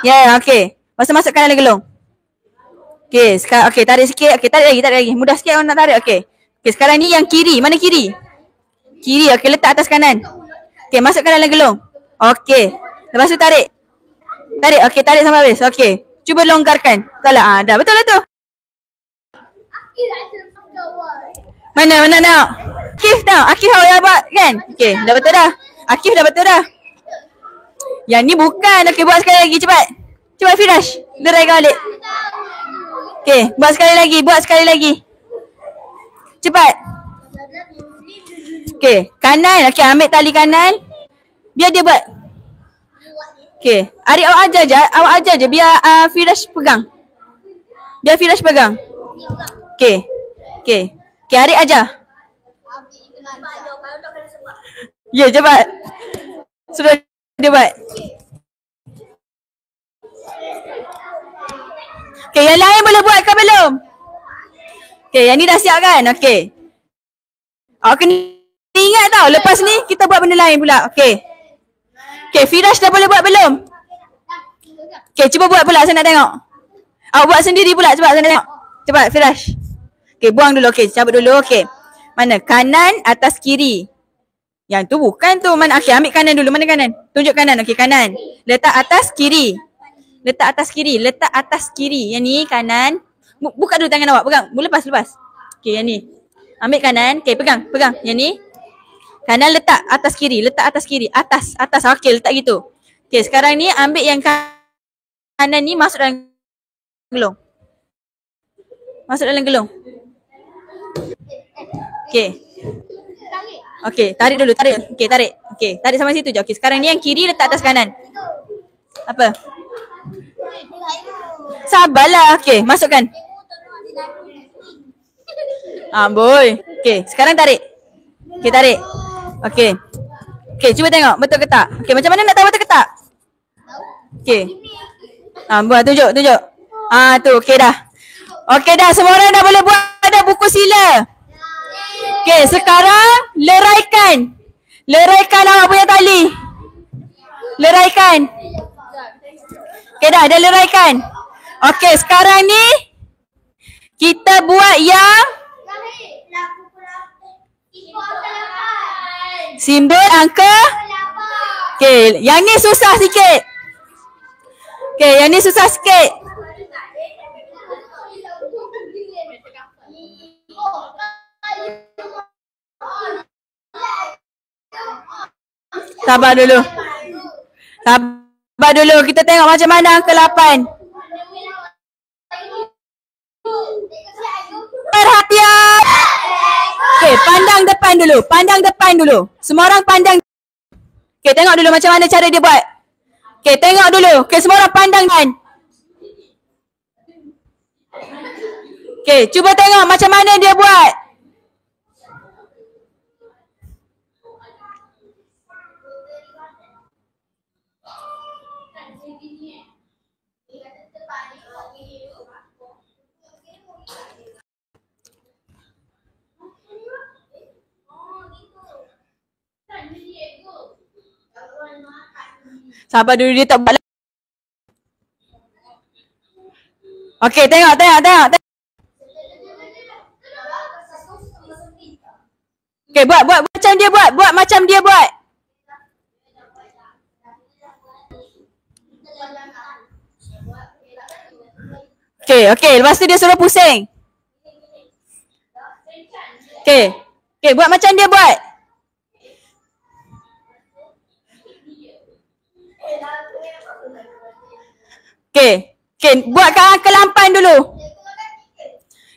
[SPEAKER 2] Ya, okay. Masuk kanan gelung. Okay, sekarang okay, tarik sikit. Okay, tarik lagi. Mudah sikit orang nak tarik. Okay. Okay, sekarang ni yang kiri. Mana kiri? Kiri, okay, letak atas kanan. Okay, masukkan dalam gelung. Okay. Lepas tu tarik. Okay, tarik sampai habis. Okay. Cuba longgarkan. Salah. Dah, betul lah tu. Mana nak? Akif tau. Akif awak yang buat kan? Okay, dah betul dah. Akif dah betul dah. Yang ni bukan. Okay, buat sekali lagi cepat. Cepat Firash. Deraikan balik. Okay, buat sekali lagi. Cepat. Okay, kanan. Okay, ambil tali kanan. Biar dia buat. Okay, Arik awak ajar je. Biar Firash pegang. Okay. Okay, Arik ajar. Ya, cepat. Sudah dia buat. Okay, yang lain boleh buat ke belum? Okay, yang ni dah siap kan? Okay. Awak kena ingat tau, lepas ni kita buat benda lain pula. Okay. Okay, Firash dah boleh buat belum? Okay, cuba buat pula, saya nak tengok. Awak buat sendiri pula, cepat saya nak tengok. Cepat, Firash. Okay, buang dulu. Okay, cabut dulu. Okay. Mana? Kanan, atas, kiri. Yang tu bukan tu. Mana? Okay, ambil kanan dulu. Mana kanan? Tunjuk kanan. Okay, kanan. Letak atas, kiri. Letak atas, kiri. Yang ni, kanan. Buka dulu tangan awak. Pegang. Lepas. Okay, yang ni. Ambil kanan. Okay, pegang. Yang ni. Kanan letak atas, kiri. Atas. Okay, letak gitu. Okay, sekarang ni ambil yang kanan ni masuk dalam gelung. Okay, tarik dulu. Okay, tarik. Okay, tarik sampai situ je. Okay, sekarang ni yang kiri letak atas kanan. Apa? Sabarlah. Okay, masukkan. Boy. Okay, sekarang tarik. Okay, tarik. Okay. Okay, cuba tengok. Betul ke tak? Okay, macam mana nak tahu betul ke tak? Okay. Buat, tunjuk. Tu, okay dah. Okay dah, semua orang dah boleh buat dah buku sila. Okay, sekarang leraikan awak punya tali. Okay dah leraikan. Okay, sekarang ni kita buat yang simbol angka. Okay, yang ni susah sikit. Sabar dulu. Kita tengok macam mana angka 8. Perhatian. Okay, pandang depan dulu. Semua orang pandang. Okay, tengok dulu macam mana cara dia buat. Okay, tengok dulu. Okay, semua orang pandang kan. Okay, cuba tengok macam mana dia buat. Sabar dulu, dia tak buat. Okay, tengok. Okay, buat macam dia buat. Okay, lepas tu dia suruh pusing. Okay, buat macam dia buat. Okay, buatkan angka 8 dulu.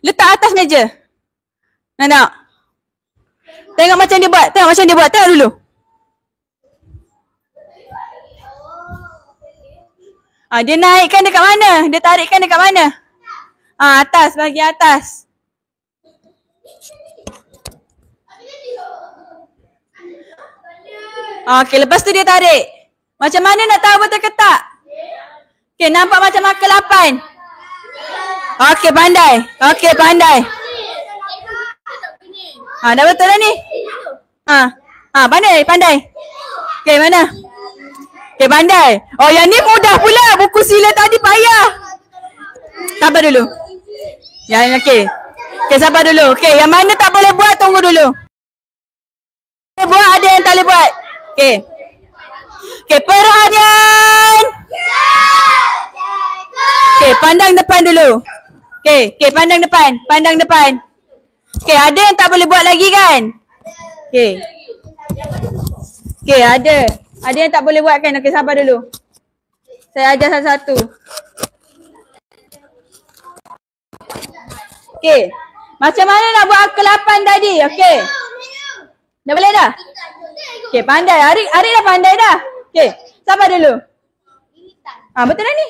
[SPEAKER 2] Letak atas meja. Nak? Tengok macam dia buat. Tengok dulu. Dia naikkan dekat mana? Dia tarikkan dekat mana? Atas, bahagian atas. Okey, lepas tu dia tarik. Macam mana nak tahu betul ke tak? Okey, nampak macam marker 8. Okey, pandai. Okey, pandai. Dah betul dah ni. Pandai, pandai. Okey, mana? Okey, pandai. Oh, yang ni mudah pula. Buku sila tadi payah. Sabar dulu. Yang okey. Okey, sabar dulu. Okey, yang mana tak boleh buat, tunggu dulu. Buat, ada yang tak boleh buat. Okey. Okey, perhatian. Okey, pandang depan dulu. Okey, pandang depan. Pandang depan. Okey, ada yang tak boleh buat lagi kan? Okey. Okey, ada. Ada yang tak boleh buat kan? Okey, sabar dulu. Saya ajar satu-satu. Okey. Macam mana nak buat angka 8 tadi? Okey. Dah boleh dah? Okey, pandai. Arik dah pandai dah. Okey, sabar dulu. Betul dah ni?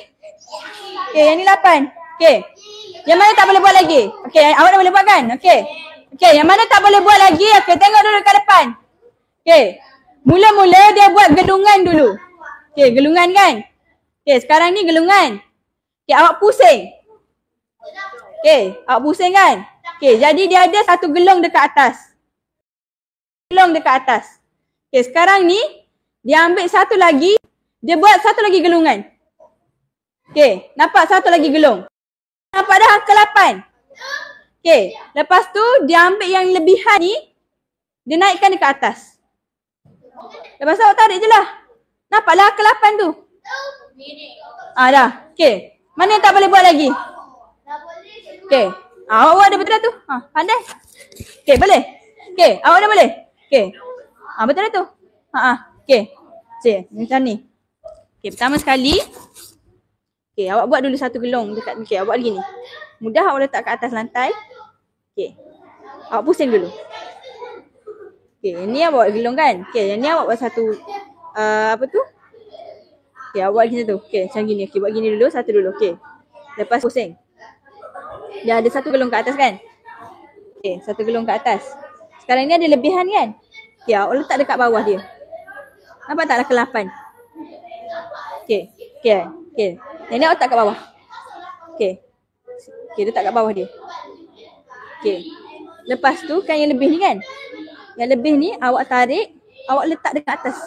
[SPEAKER 2] Okey, yang ni 8. Okey. Yang mana tak boleh buat lagi? Okey, awak dah boleh buat kan? Okey. Okey, yang mana tak boleh buat lagi? Okey, tengok dulu kat depan. Okey. Mula-mula dia buat gelungan dulu. Okey, gelungan kan? Okey, sekarang ni gelungan. Okey, awak pusing. Okey, awak pusing kan? Okey, jadi dia ada satu gelung dekat atas. Gelung dekat atas. Okey, sekarang ni dia ambil satu lagi, dia buat satu lagi gelungan. Okey, nampak satu lagi gelung. Nampak dah angka 8. Okey, lepas tu dia ambil yang lebihan ni, dia naikkan dekat atas. Lepas tu awak tarik je lah. Nampaklah angka 8 tu. Dah. Okey, mana yang tak boleh buat lagi? Okey, awak buat dah betul dah tu. Pandai. Okey, boleh? Okey, awak dah boleh? Okey. Betul dah tu. Okey. Cik, macam ni. Okey, pertama sekali. Okey, awak buat dulu satu gelung dekat. Okey, awak buat lagi ni. Mudah awak letak kat atas lantai. Okey. Awak pusing dulu. Okey, ni awak buat gelung kan? Okey, yang ni awak buat satu apa tu? Okey, awak buat lagi satu. Okey, macam gini. Okey, buat gini dulu, satu dulu. Okey. Lepas pusing. Dia ada satu gelung kat atas kan? Okey, satu gelung kat atas. Sekarang ni ada lebihan kan? Okey, awak letak dekat bawah dia. Nampak tak angka 8? Okey. Okey. Okey. Yang ni awak letak kat bawah. Okey. Okey, letak kat bawah dia. Okey. Lepas tu kan yang lebih ni kan? Yang lebih ni awak tarik, awak letak dekat atas.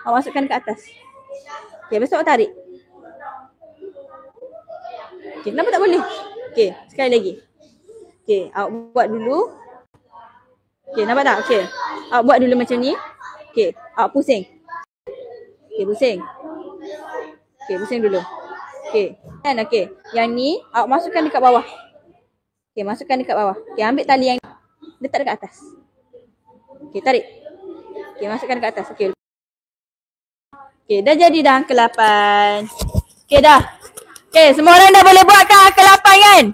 [SPEAKER 2] Awak masukkan dekat atas. Okey, lepas tu awak tarik. Okey, kenapa tak boleh? Okey, sekali lagi. Okey, awak buat dulu. Okey, nampak tak? Okey. Awak buat dulu macam ni. Okey, awak pusing. Okey, pusing. Okey, pusing dulu. Okey. Kan okey. Yang ni awak masukkan dekat bawah. Okey, masukkan dekat bawah. Okey, ambil tali yang letak dekat atas. Okey, tarik. Okey, masukkan dekat atas. Okey. Okey, dah jadi dah angka 8. Okey, dah. Okey, semua orang dah boleh buat kan angka 8 kan?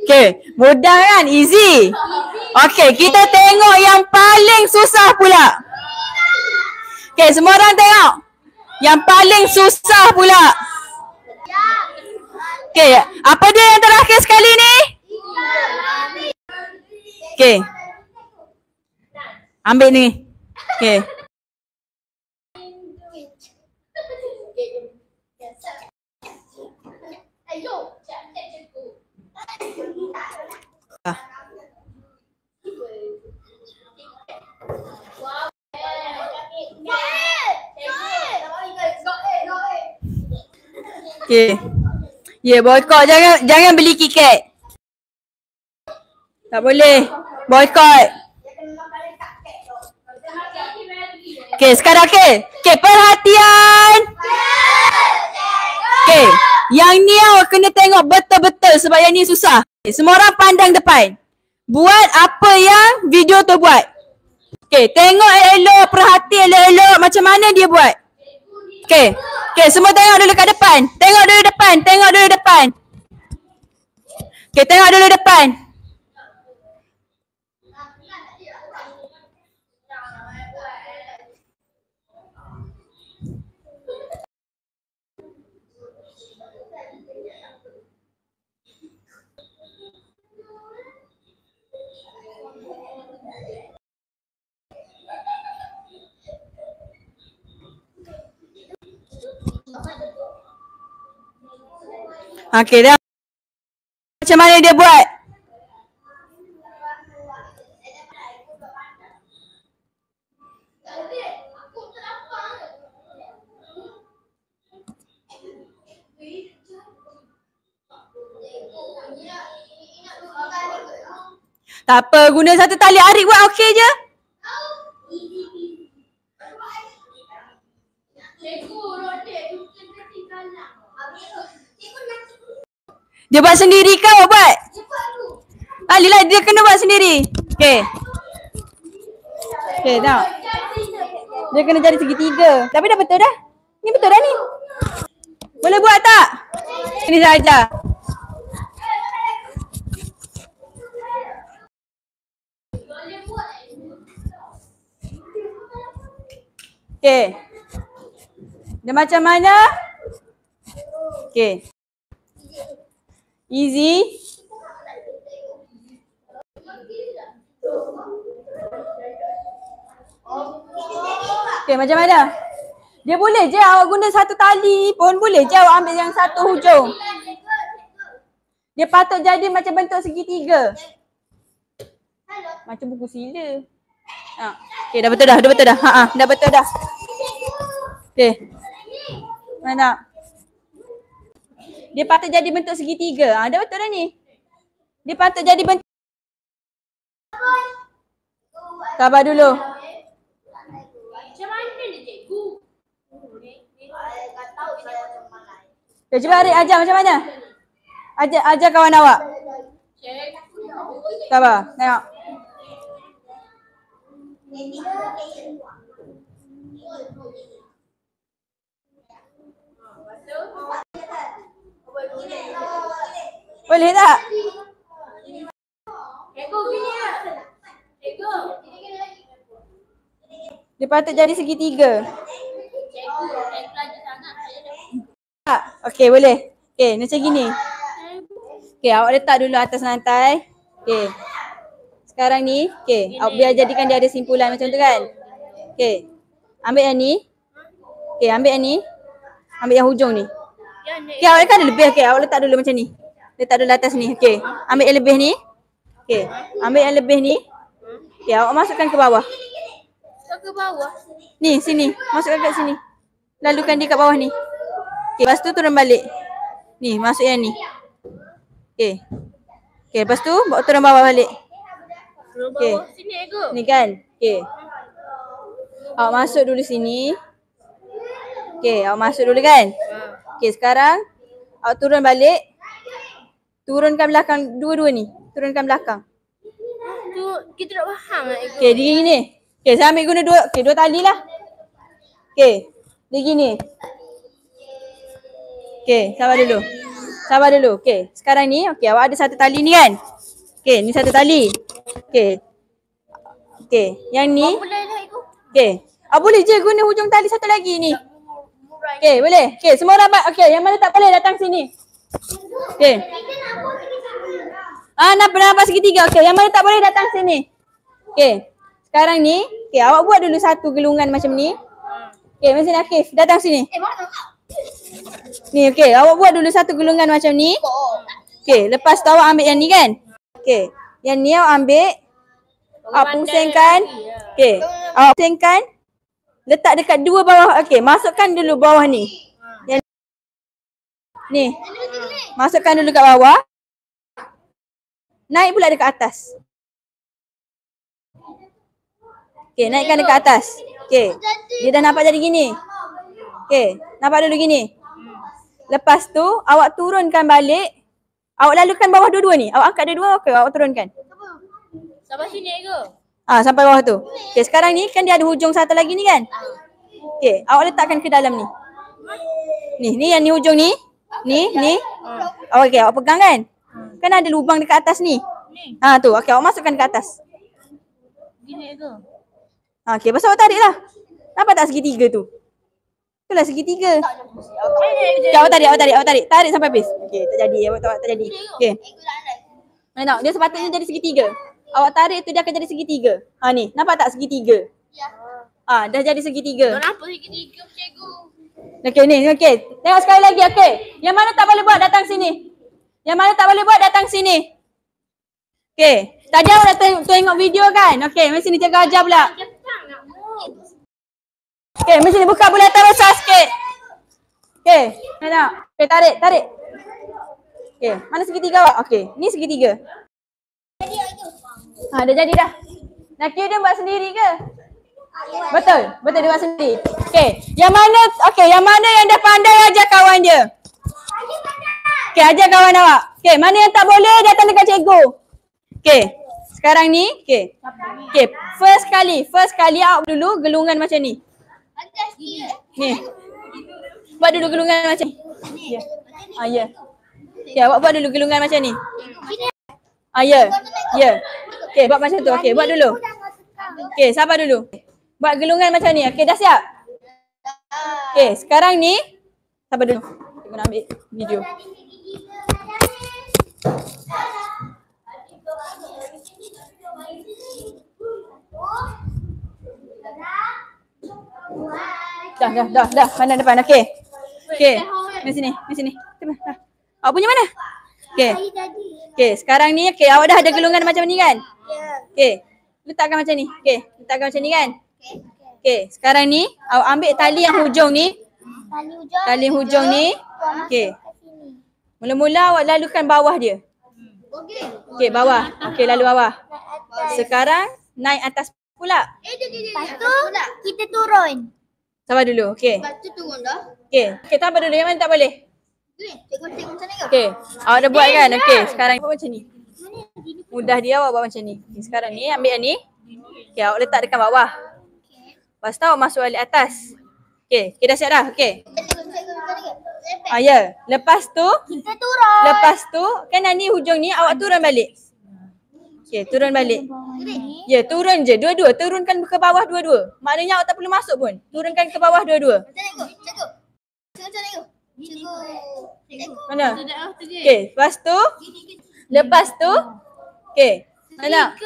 [SPEAKER 2] Okey, mudah kan? Easy. Okey, kita tengok yang paling susah pula. Okey, semua orang tengok. Yang paling susah pula. Okey, apa dia yang terakhir sekali ni? Okey. Ambil ni. Okey. Okey. Ya, boykot. Jangan beli KitKat. Tak boleh. Boykot. Okey, sekarang okey. Okey, perhatian. Okey, yang ni awak kena tengok betul-betul sebab yang ni susah. Okay, semua orang pandang depan. Buat apa yang video tu buat. Okey, tengok elok-elok, perhati elok-elok macam mana dia buat. Okey. Okey, semua tengok dulu kat depan. Tengok dulu depan, tengok dulu depan. Okey, tengok dulu depan. Okey dah. Macam mana dia buat? Tak apa, guna satu tali Arik buat okey je. Dia buat sendiri ke awak buat? Tali lah, dia kena buat sendiri. Okey. Okey, tengok. Dia kena jadi segitiga. Tapi dah betul dah. Ni betul dah ni. Boleh buat tak? Ini saya ajar. Okey. Dia macam mana? Okey. Easy. Okey, macam mana? Dia boleh je awak guna satu tali pun boleh je awak ambil yang satu hujung. Dia patut jadi macam bentuk segitiga. Macam buku sila. Ha. Okey, dah betul dah, dah betul dah. Dah betul dah. Okey. Mana? Dia patut jadi bentuk segitiga. Dah betul dah ni. Dia patut jadi bentuk. Sabar dulu.
[SPEAKER 1] Macam mana ni cikgu?
[SPEAKER 2] Okay, cuba Arik ajar macam mana? Ajar kawan awak. Sabar, tengok. Boleh tak?
[SPEAKER 1] Cikgu gini lah. Cikgu.
[SPEAKER 2] Dia patut jadi segitiga.
[SPEAKER 1] Cikgu, saya belajar sangat.
[SPEAKER 2] Tak? Okey, boleh. Okey, macam gini. Okey, awak letak dulu atas lantai. Okey. Sekarang ni, okey, awak biar jadikan dia ada simpulan macam tu kan. Okey. Ambil yang ni. Okey, ambil yang ni. Ambil yang hujung ni. Okey, awak kan ada lebih. Okey, awak letak dulu macam ni. Letak dulu atas ni. Okey. Ambil yang lebih ni. Okey. Ambil yang lebih ni. Okey, awak masukkan ke bawah.
[SPEAKER 1] Ke bawah.
[SPEAKER 2] Ni, sini. Masukkan kat sini. Lalukan dia kat bawah ni. Okey, lepas tu turun balik. Ni, masuk yang ni. Okey. Okey, lepas tu bawa turun bawah balik. Okey.
[SPEAKER 1] Sini cikgu.
[SPEAKER 2] Ni kan? Okey. Awak masuk dulu sini. Okey, awak masuk dulu kan? Okey, sekarang awak turun balik. Turunkan belakang dua-dua ni. Turunkan belakang.
[SPEAKER 1] Tu kita tak faham lah cikgu.
[SPEAKER 2] Okey, dia gini. Okey, saya ambil guna dua tali lah. Okey, dia gini. Okey, sabar dulu. Sabar dulu. Okey, sekarang ni okey, awak ada satu tali ni kan? Okey, ni satu tali. Okey. Okey, yang ni.
[SPEAKER 1] Boleh lah cikgu.
[SPEAKER 2] Okey. Boleh je guna hujung tali satu lagi ni. Okey, boleh. Okey, semua orang okey, yang mana tak boleh datang sini. Okey. Nampak segitiga. Okey, yang mana tak boleh datang sini. Okey. Sekarang ni, okey, awak buat dulu satu gelungan macam ni. Okey, macam ni Akif, datang sini. Ni okey, awak buat dulu satu gelungan macam ni. Okey, lepas tu awak ambil yang ni kan? Okey, yang ni awak ambil. Awak pusingkan. Okey, awak pusingkan. Letak dekat dua bawah. Okey, masukkan dulu bawah ni. Yang ni. Masukkan dulu kat bawah. Naik pula dekat atas. Okey, naikkan dekat atas. Okey, dia dah nampak jadi gini. Okey, nampak dulu gini. Lepas tu, awak turunkan balik. Awak lalukan bawah dua-dua ni. Awak angkat dua-dua, okey, awak turunkan.
[SPEAKER 1] Sampai sini cikgu.
[SPEAKER 2] Sampai bawah tu. Okey, sekarang ni kan dia ada hujung satu lagi ni kan? Okey, awak letakkan ke dalam ni. Ni yang ni hujung ni. Ni. Okey, awak pegang kan? Kan ada lubang dekat atas ni. Tu, okey, awak masukkan ke atas.
[SPEAKER 1] Gini cikgu.
[SPEAKER 2] Okey, lepas tu awak tarik lah. Nampak tak segitiga tu? Itulah segitiga. Okay, awak tarik. Tarik sampai habis. Okey, tak jadi. Awak tak jadi. Okey. Tengok, dia sepatutnya jadi segitiga. Awak tarik tu dia akan jadi segitiga. Ni, nampak tak segitiga?
[SPEAKER 1] Ya.
[SPEAKER 2] Dah jadi segitiga.
[SPEAKER 1] Tak nampak segitiga cikgu.
[SPEAKER 2] Okey ni, okey. Tengok sekali lagi, okey. Yang mana tak boleh buat datang sini. Yang mana tak boleh buat datang sini. Okey. Tadi awak dah tengok video kan? Okey, mari sini jaga ajar pula. Okey, mari sini buka bulatan besar sikit. Okey, nak. Okey, tarik. Okey, mana segitiga awak? Okey, ni segitiga. Dah jadi dah. Nak kira dia buat sendiri ke? Betul dia buat sendiri. Okey, yang mana yang dah pandai ajar kawan dia? Okey, ajar kawan awak. Okey, mana yang tak boleh datang dekat cikgu? Okey, sekarang ni, okey. Okey, first kali awak dulu gelungan macam ni. Ni. Buat dulu gelungan macam ni. Ya. Ya. Okey, awak buat dulu gelungan macam ni. Ya. Okey, buat macam tu. Okey, buat dulu. Okey, sabar dulu. Buat gelungan macam ni. Okey, dah siap? Okey, sekarang ni sabar dulu. Kita nak ambil video. Dah. Pandang depan. Okey. Mari sini. Dah. Awak punya mana? Okey, sekarang ni awak dah ada gelungan macam ni kan? Okey. Letakkan macam ni. Okey, letakkan macam ni kan? Okey, sekarang ni awak ambil tali yang hujung ni. Tali hujung ni. Okey. Mula-mula awak lalukan bawah dia. Okey, bawah. Okey, lalu bawah. Sekarang naik atas pula.
[SPEAKER 1] Lepas tu kita turun.
[SPEAKER 2] Sabar dulu. Okey.
[SPEAKER 1] Lepas tu turun dah.
[SPEAKER 2] Okey, sabar dulu. Yang mana tak boleh?
[SPEAKER 1] Tengok macam ni ke?
[SPEAKER 2] Okey. Awak dah buat kan? Okey, sekarang buat macam ni. Mudah dia awak buat macam ni. Okay, sekarang ni ambil yang ni. Okey, awak letak dekat bawah. Lepas tu awak masuk balik atas. Okey, dah siap dah? Okey. Ya. Lepas tu
[SPEAKER 1] Kita turun.
[SPEAKER 2] Lepas tu kan ni hujung ni awak turun balik. Okey, turun balik. Ya, turun je. Dua-dua. Turunkan ke bawah dua-dua. Maknanya awak tak perlu masuk pun. Turunkan ke bawah dua-dua.
[SPEAKER 1] Cikgu.
[SPEAKER 2] Mana? Okey, lepas tu okey. Mana?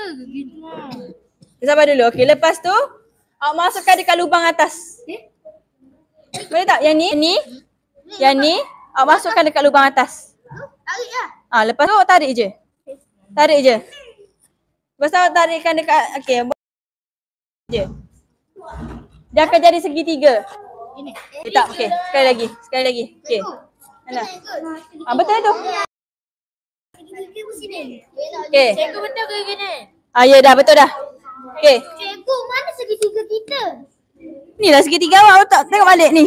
[SPEAKER 2] Sabar dulu. Okey, lepas tu awak masukkan dekat lubang atas. Boleh tak? Yang ni awak masukkan dekat lubang atas.
[SPEAKER 1] Tarik lah.
[SPEAKER 2] Lepas tu awak tarik je. Lepas tu awak tarikkan dekat okey. Je. Dia akan jadi segitiga. Tak, okey. Sekali lagi. Okey. Mana? Betul tu. Okey.
[SPEAKER 1] Cikgu betul ke gini?
[SPEAKER 2] Ya dah, betul dah. Okey.
[SPEAKER 1] Cikgu, mana segitiga kita?
[SPEAKER 2] Ni lah segitiga awak tak tengok balik ni.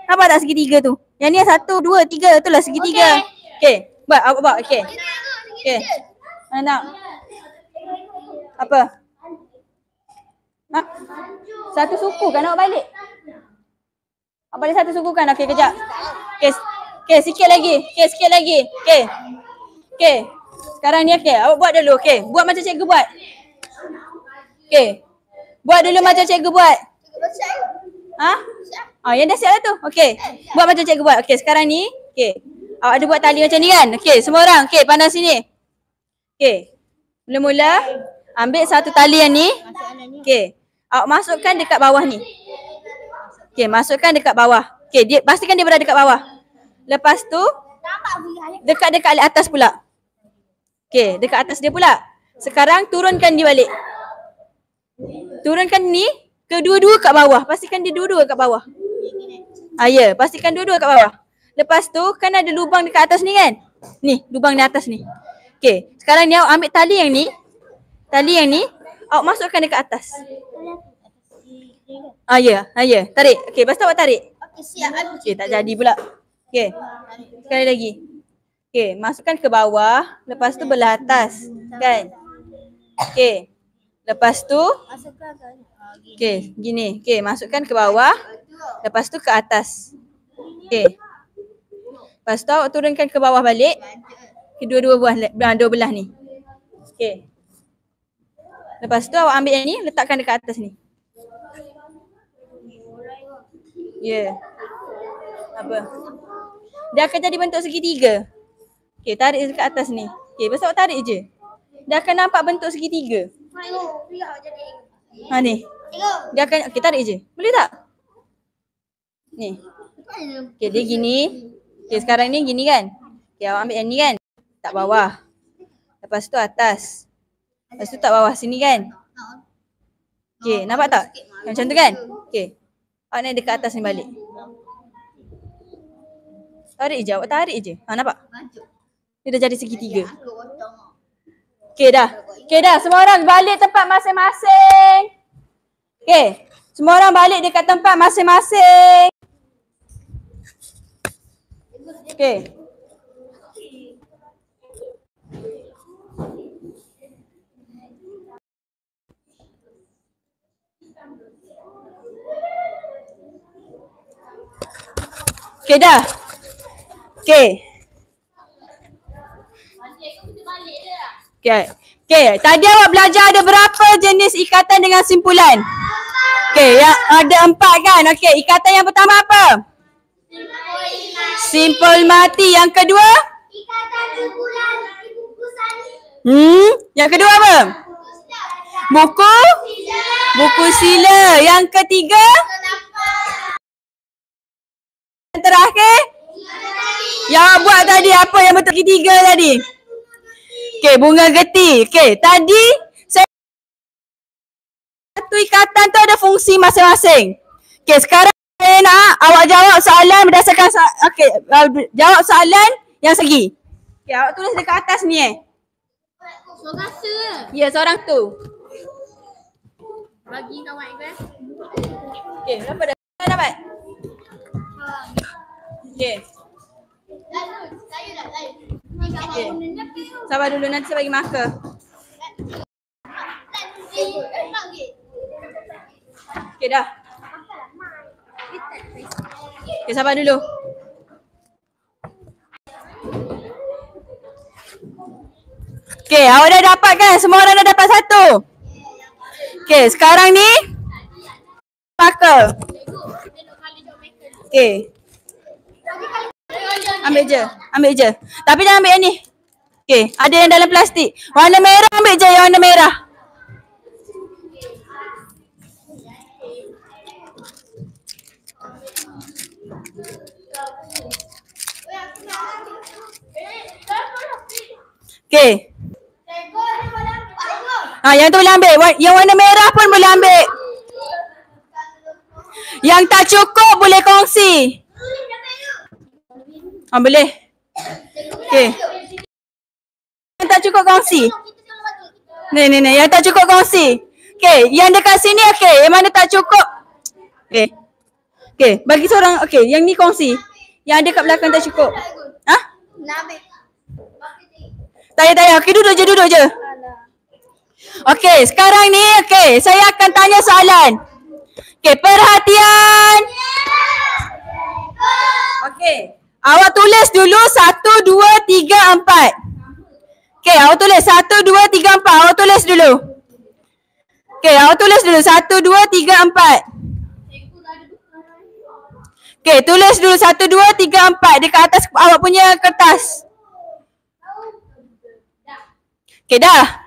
[SPEAKER 2] Nampak tak segitiga tu? Yang ni 1 2 3 tu lah segitiga. Okey. Awak buat. Okey. Mana nak? Apa? Satu suku kan awak balik? Awak balik satu suku kan? Okey, kejap. Okey, sikit lagi. Okey. Sekarang ni okey. Awak buat dulu. Okey. Buat macam cikgu buat. Okey. Buat dulu macam cikgu buat. Yang dah siap lah tu. Okey. Buat macam cikgu buat. Okey, sekarang ni. Okey. Awak ada buat tali macam ni kan? Okey, semua orang. Okey, pandang sini. Okey. Mula-mula ambil satu tali yang ni. Okey. Awak masukkan dekat bawah ni. Okey, masukkan dekat bawah. Okey, pastikan dia berada dekat bawah. Lepas tu dekat-dekat atas pula. Okey, dekat atas dia pula. Sekarang turunkan dia balik. Turunkan ni kedua-dua kat bawah. Pastikan dia dua-dua kat bawah. Ya, pastikan dua-dua kat bawah. Lepas tu kan ada lubang dekat atas ni kan? Ni, lubang di atas ni. Okey, sekarang ni awak ambil tali yang ni. Awak masukkan dekat atas. Ya. Tarik. Okey, lepas tu awak tarik.
[SPEAKER 1] Okey, siap.
[SPEAKER 2] Okey, tak jadi pula. Okey. Sekali lagi. Okey, masukkan ke bawah, lepas tu belah atas. Kan? Okey. Lepas tu okey, gini. Okey, masukkan ke bawah, lepas tu ke atas. Okey. Lepas tu awak turunkan ke bawah balik. Kedua-dua dua belah ni. Okey. Lepas tu awak ambil yang ni, letakkan dekat atas ni. Ya. Apa? Dia akan jadi bentuk segitiga. Okey, tarik dekat atas ni. Okey, lepas tu awak tarik je. Dia akan nampak bentuk segitiga. Ni. Dia akan, okey, tarik je. Boleh tak? Ni. Okay, dia gini. Okay, sekarang ni gini kan? Okay, awak ambil yang ni kan? Tak bawah. Lepas tu atas. Lepas tu tak bawah sini kan? Okay, nampak tak? Macam tu kan? Okay. Awak naik dekat atas ni balik. Tarik je, awak tarik je. Ha, nampak? Dia dah jadi segitiga. Okay dah. Okay dah, semua orang balik tempat masing-masing. Okay, semua orang balik dekat tempat masing-masing. Okay. Okay dah. Okay. Okay. Okay. Tadi awak belajar ada berapa jenis ikatan dengan simpulan? Okay. Yang ada 4 kan? Okay. Ikatan yang pertama apa? Simpul mati. Yang kedua?
[SPEAKER 1] Ikatan simpulan buku salin.
[SPEAKER 2] Yang kedua apa? Buku? Buku sila. Yang ketiga? Yang terakhir? Yang buat tadi apa yang betul ketiga tadi? Okay, bunga geti. Okay, tadi satu ikatan tu ada fungsi masing-masing. Okay, sekarang saya nak awak jawab soalan berdasarkan jawab soalan yang segi. Okay, awak tulis dekat atas ni
[SPEAKER 1] Seorang rasa.
[SPEAKER 2] Ya, seorang tu.
[SPEAKER 1] Bagi kawan kan.
[SPEAKER 2] Okay, berapa dah dapat? Okay.
[SPEAKER 1] Saya dah lain.
[SPEAKER 2] Okay. Sabar dulu, nanti saya bagi marker. Okay, dah. Okay, sabar dulu. Okay, awak dah dapat kan? Semua orang dah dapat satu. Okay, sekarang ni marker. Okay. Ambil je. Tapi jangan ambil yang ni. Okay, ada yang dalam plastik. Warna merah ambil je yang warna merah. Okay. Yang tu boleh ambil. Yang warna merah pun boleh ambil. Yang tak cukup boleh kongsi. Boleh. Okay. Yang tak cukup kongsi. Ni. Yang tak cukup kongsi. Okay. Yang dekat sini okay. Yang mana tak cukup. Okay. Okay. Bagi seorang. Okay. Yang ni kongsi. Yang ada kat belakang tak cukup. Ha? Tak payah. Okay. Duduk je. Okay. Sekarang ni. Okay. Saya akan tanya soalan. Okay. Perhatian. Okay. Awak tulis dulu 1, 2, 3, 4. Okay, awak tulis 1, 2, 3, 4. Awak tulis dulu. Okay, awak tulis dulu 1, 2, 3, 4. Okay, tulis dulu 1, 2, 3, 4 dekat atas awak punya kertas. Okay, dah?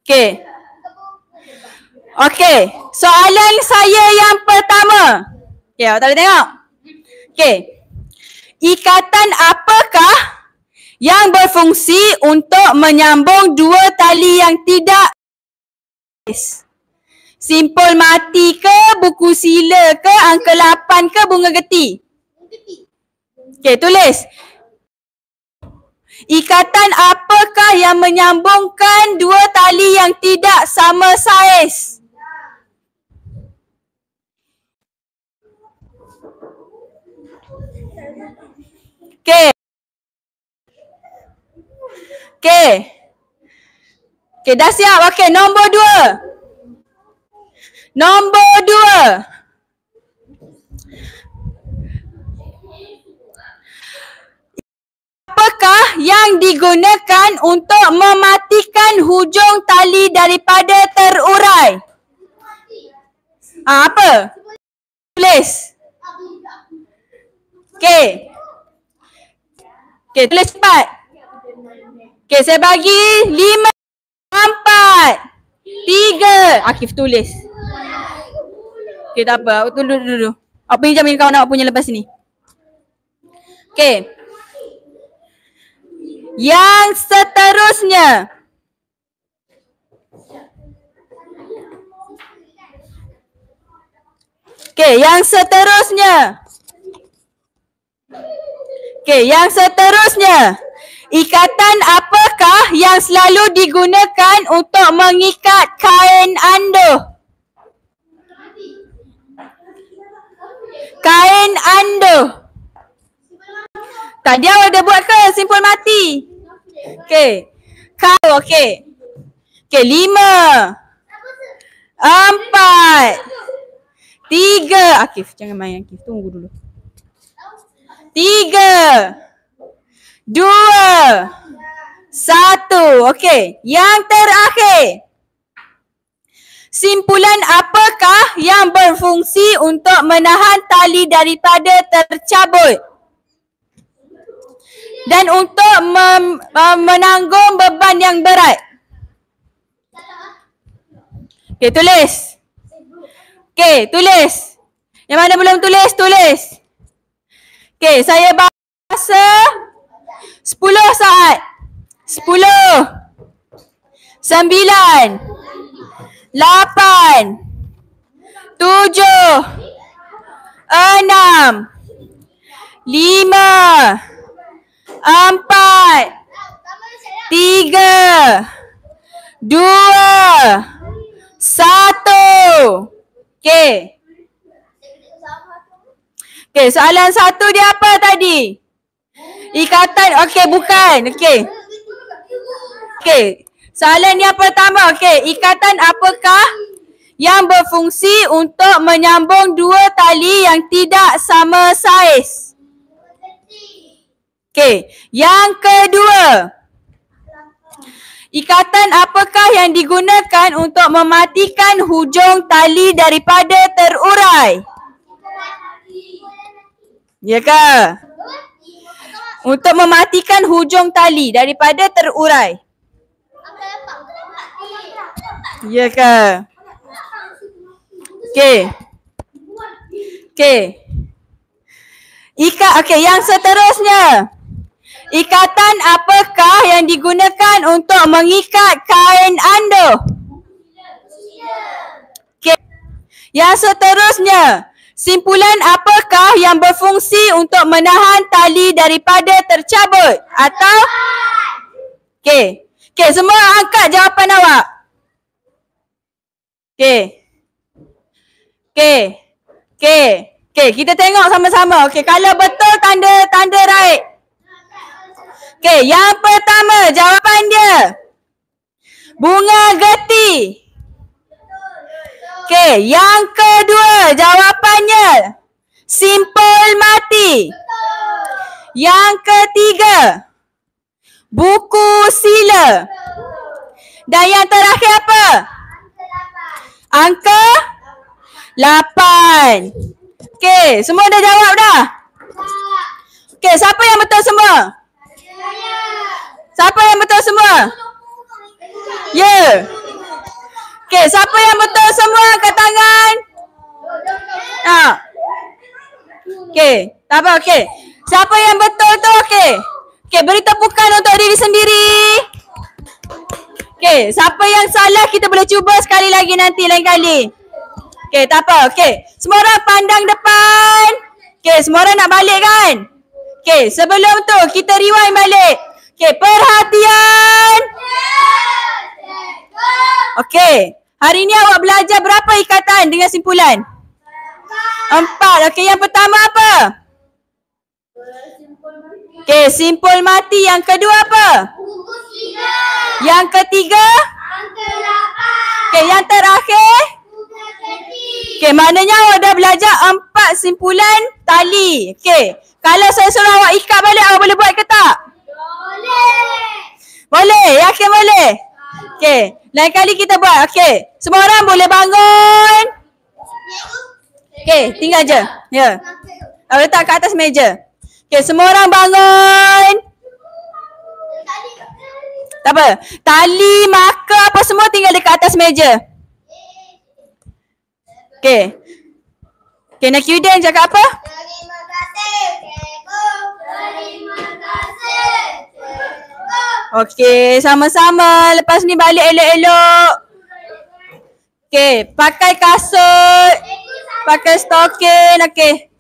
[SPEAKER 2] Okay. Okay, soalan saya yang pertama. Okay, awak tak boleh tengok. Okay. Ikatan apakah yang berfungsi untuk menyambung dua tali yang tidak simpul mati ke, buku sila ke, angka 8 ke, bunga geti? Okay, tulis. Ikatan apakah yang menyambungkan dua tali yang tidak sama saiz? Okay. Okay, dah siap. Okay, nombor 2. Nombor 2. Apakah yang digunakan untuk mematikan hujung tali daripada terurai? Apa? Tulis. Okay. Okay, tulis cepat. Okay, saya bagi 5, 4, 3. Akif tulis. Okay, tak apa. Awak tunggu dulu. Awak pinjam kawan awak punya lepas ni. Okay. Yang seterusnya. Okay, yang seterusnya. Okay, yang seterusnya. Ikatan apakah yang selalu digunakan untuk mengikat kain anduh? Kain anduh. Tadi awak dah buat ke simpul mati? Okay. Kau, okay. Okay, 5. 4. 3. Akif, jangan main Akif. Tunggu dulu. 3. 2. 1. Okey. Yang terakhir. Simpulan apakah yang berfungsi untuk menahan tali daripada tercabut? Dan untuk menanggung beban yang berat. Okey, tulis. Okey, tulis. Yang mana belum tulis, tulis. Okey, saya bahasa 10 saat. 10. 9. 8. 7. 6. 5. 4. 3. 2. 1. Okey. Okey, soalan 1 dia apa tadi? Ikatan, okey bukan. Okey. Okey. Soalan yang pertama, okey. Ikatan apakah yang berfungsi untuk menyambung dua tali yang tidak sama saiz? Okey. Yang kedua. Ikatan apakah yang digunakan untuk mematikan hujung tali daripada terurai? Ya ke? Untuk mematikan hujung tali daripada terurai. Ya ke? Okey. Okey. Okey, yang seterusnya. Ikatan apakah yang digunakan untuk mengikat kain anduh? Okey. Yang seterusnya. Simpulan apakah yang berfungsi untuk menahan tali daripada tercabut? Atau? Okey. Okey, semua angkat jawapan awak. Okey. Okey. Okey. Okey, kita tengok sama-sama. Okey, kalau betul tanda right. Okey, yang pertama jawapan dia. Bunga geti. Okey, yang kedua jawapannya. Simpul mati. Yang ketiga. Buku sila. Dan yang terakhir apa? Angka 8. Okey, semua dah jawab dah? Okey, siapa yang betul semua? Siapa yang betul semua? Ya. Okey, siapa yang betul semua angkat tangan? Okey, tak apa, okey. Siapa yang betul tu okey? Okey, beri tepukan untuk diri sendiri. Okey, siapa yang salah kita boleh cuba sekali lagi nanti lain kali. Okey, tak apa. Okey, semua orang pandang depan. Okey, semua orang nak balik kan? Okey, sebelum tu kita rewind balik. Okey, perhatian. Okey, hari ni awak belajar berapa ikatan dengan simpulan? 4. Okey, yang pertama apa? Okey, simpul mati. Yang kedua apa? Yang ketiga? Okey, yang terakhir? Okey, maknanya awak dah belajar 4 simpulan tali. Okey, kalau saya suruh awak ikat balik, awak boleh buat ke tak? Boleh? Yakin boleh? Okey, lain kali kita buat. Okey, semua orang boleh bangun. Okey, tinggal je. Ya. Awak letak kat atas meja. Okey, semua orang bangun. Tak apa. Tali, marker apa semua tinggal dekat atas meja. Okey. Okay, Nakiyuddin cakap apa?
[SPEAKER 1] Terima kasih, cikgu. Terima kasih, cikgu.
[SPEAKER 2] Okay, sama-sama. Lepas ni balik elok-elok. Okay, pakai kasut. Pakai stokin. Okay.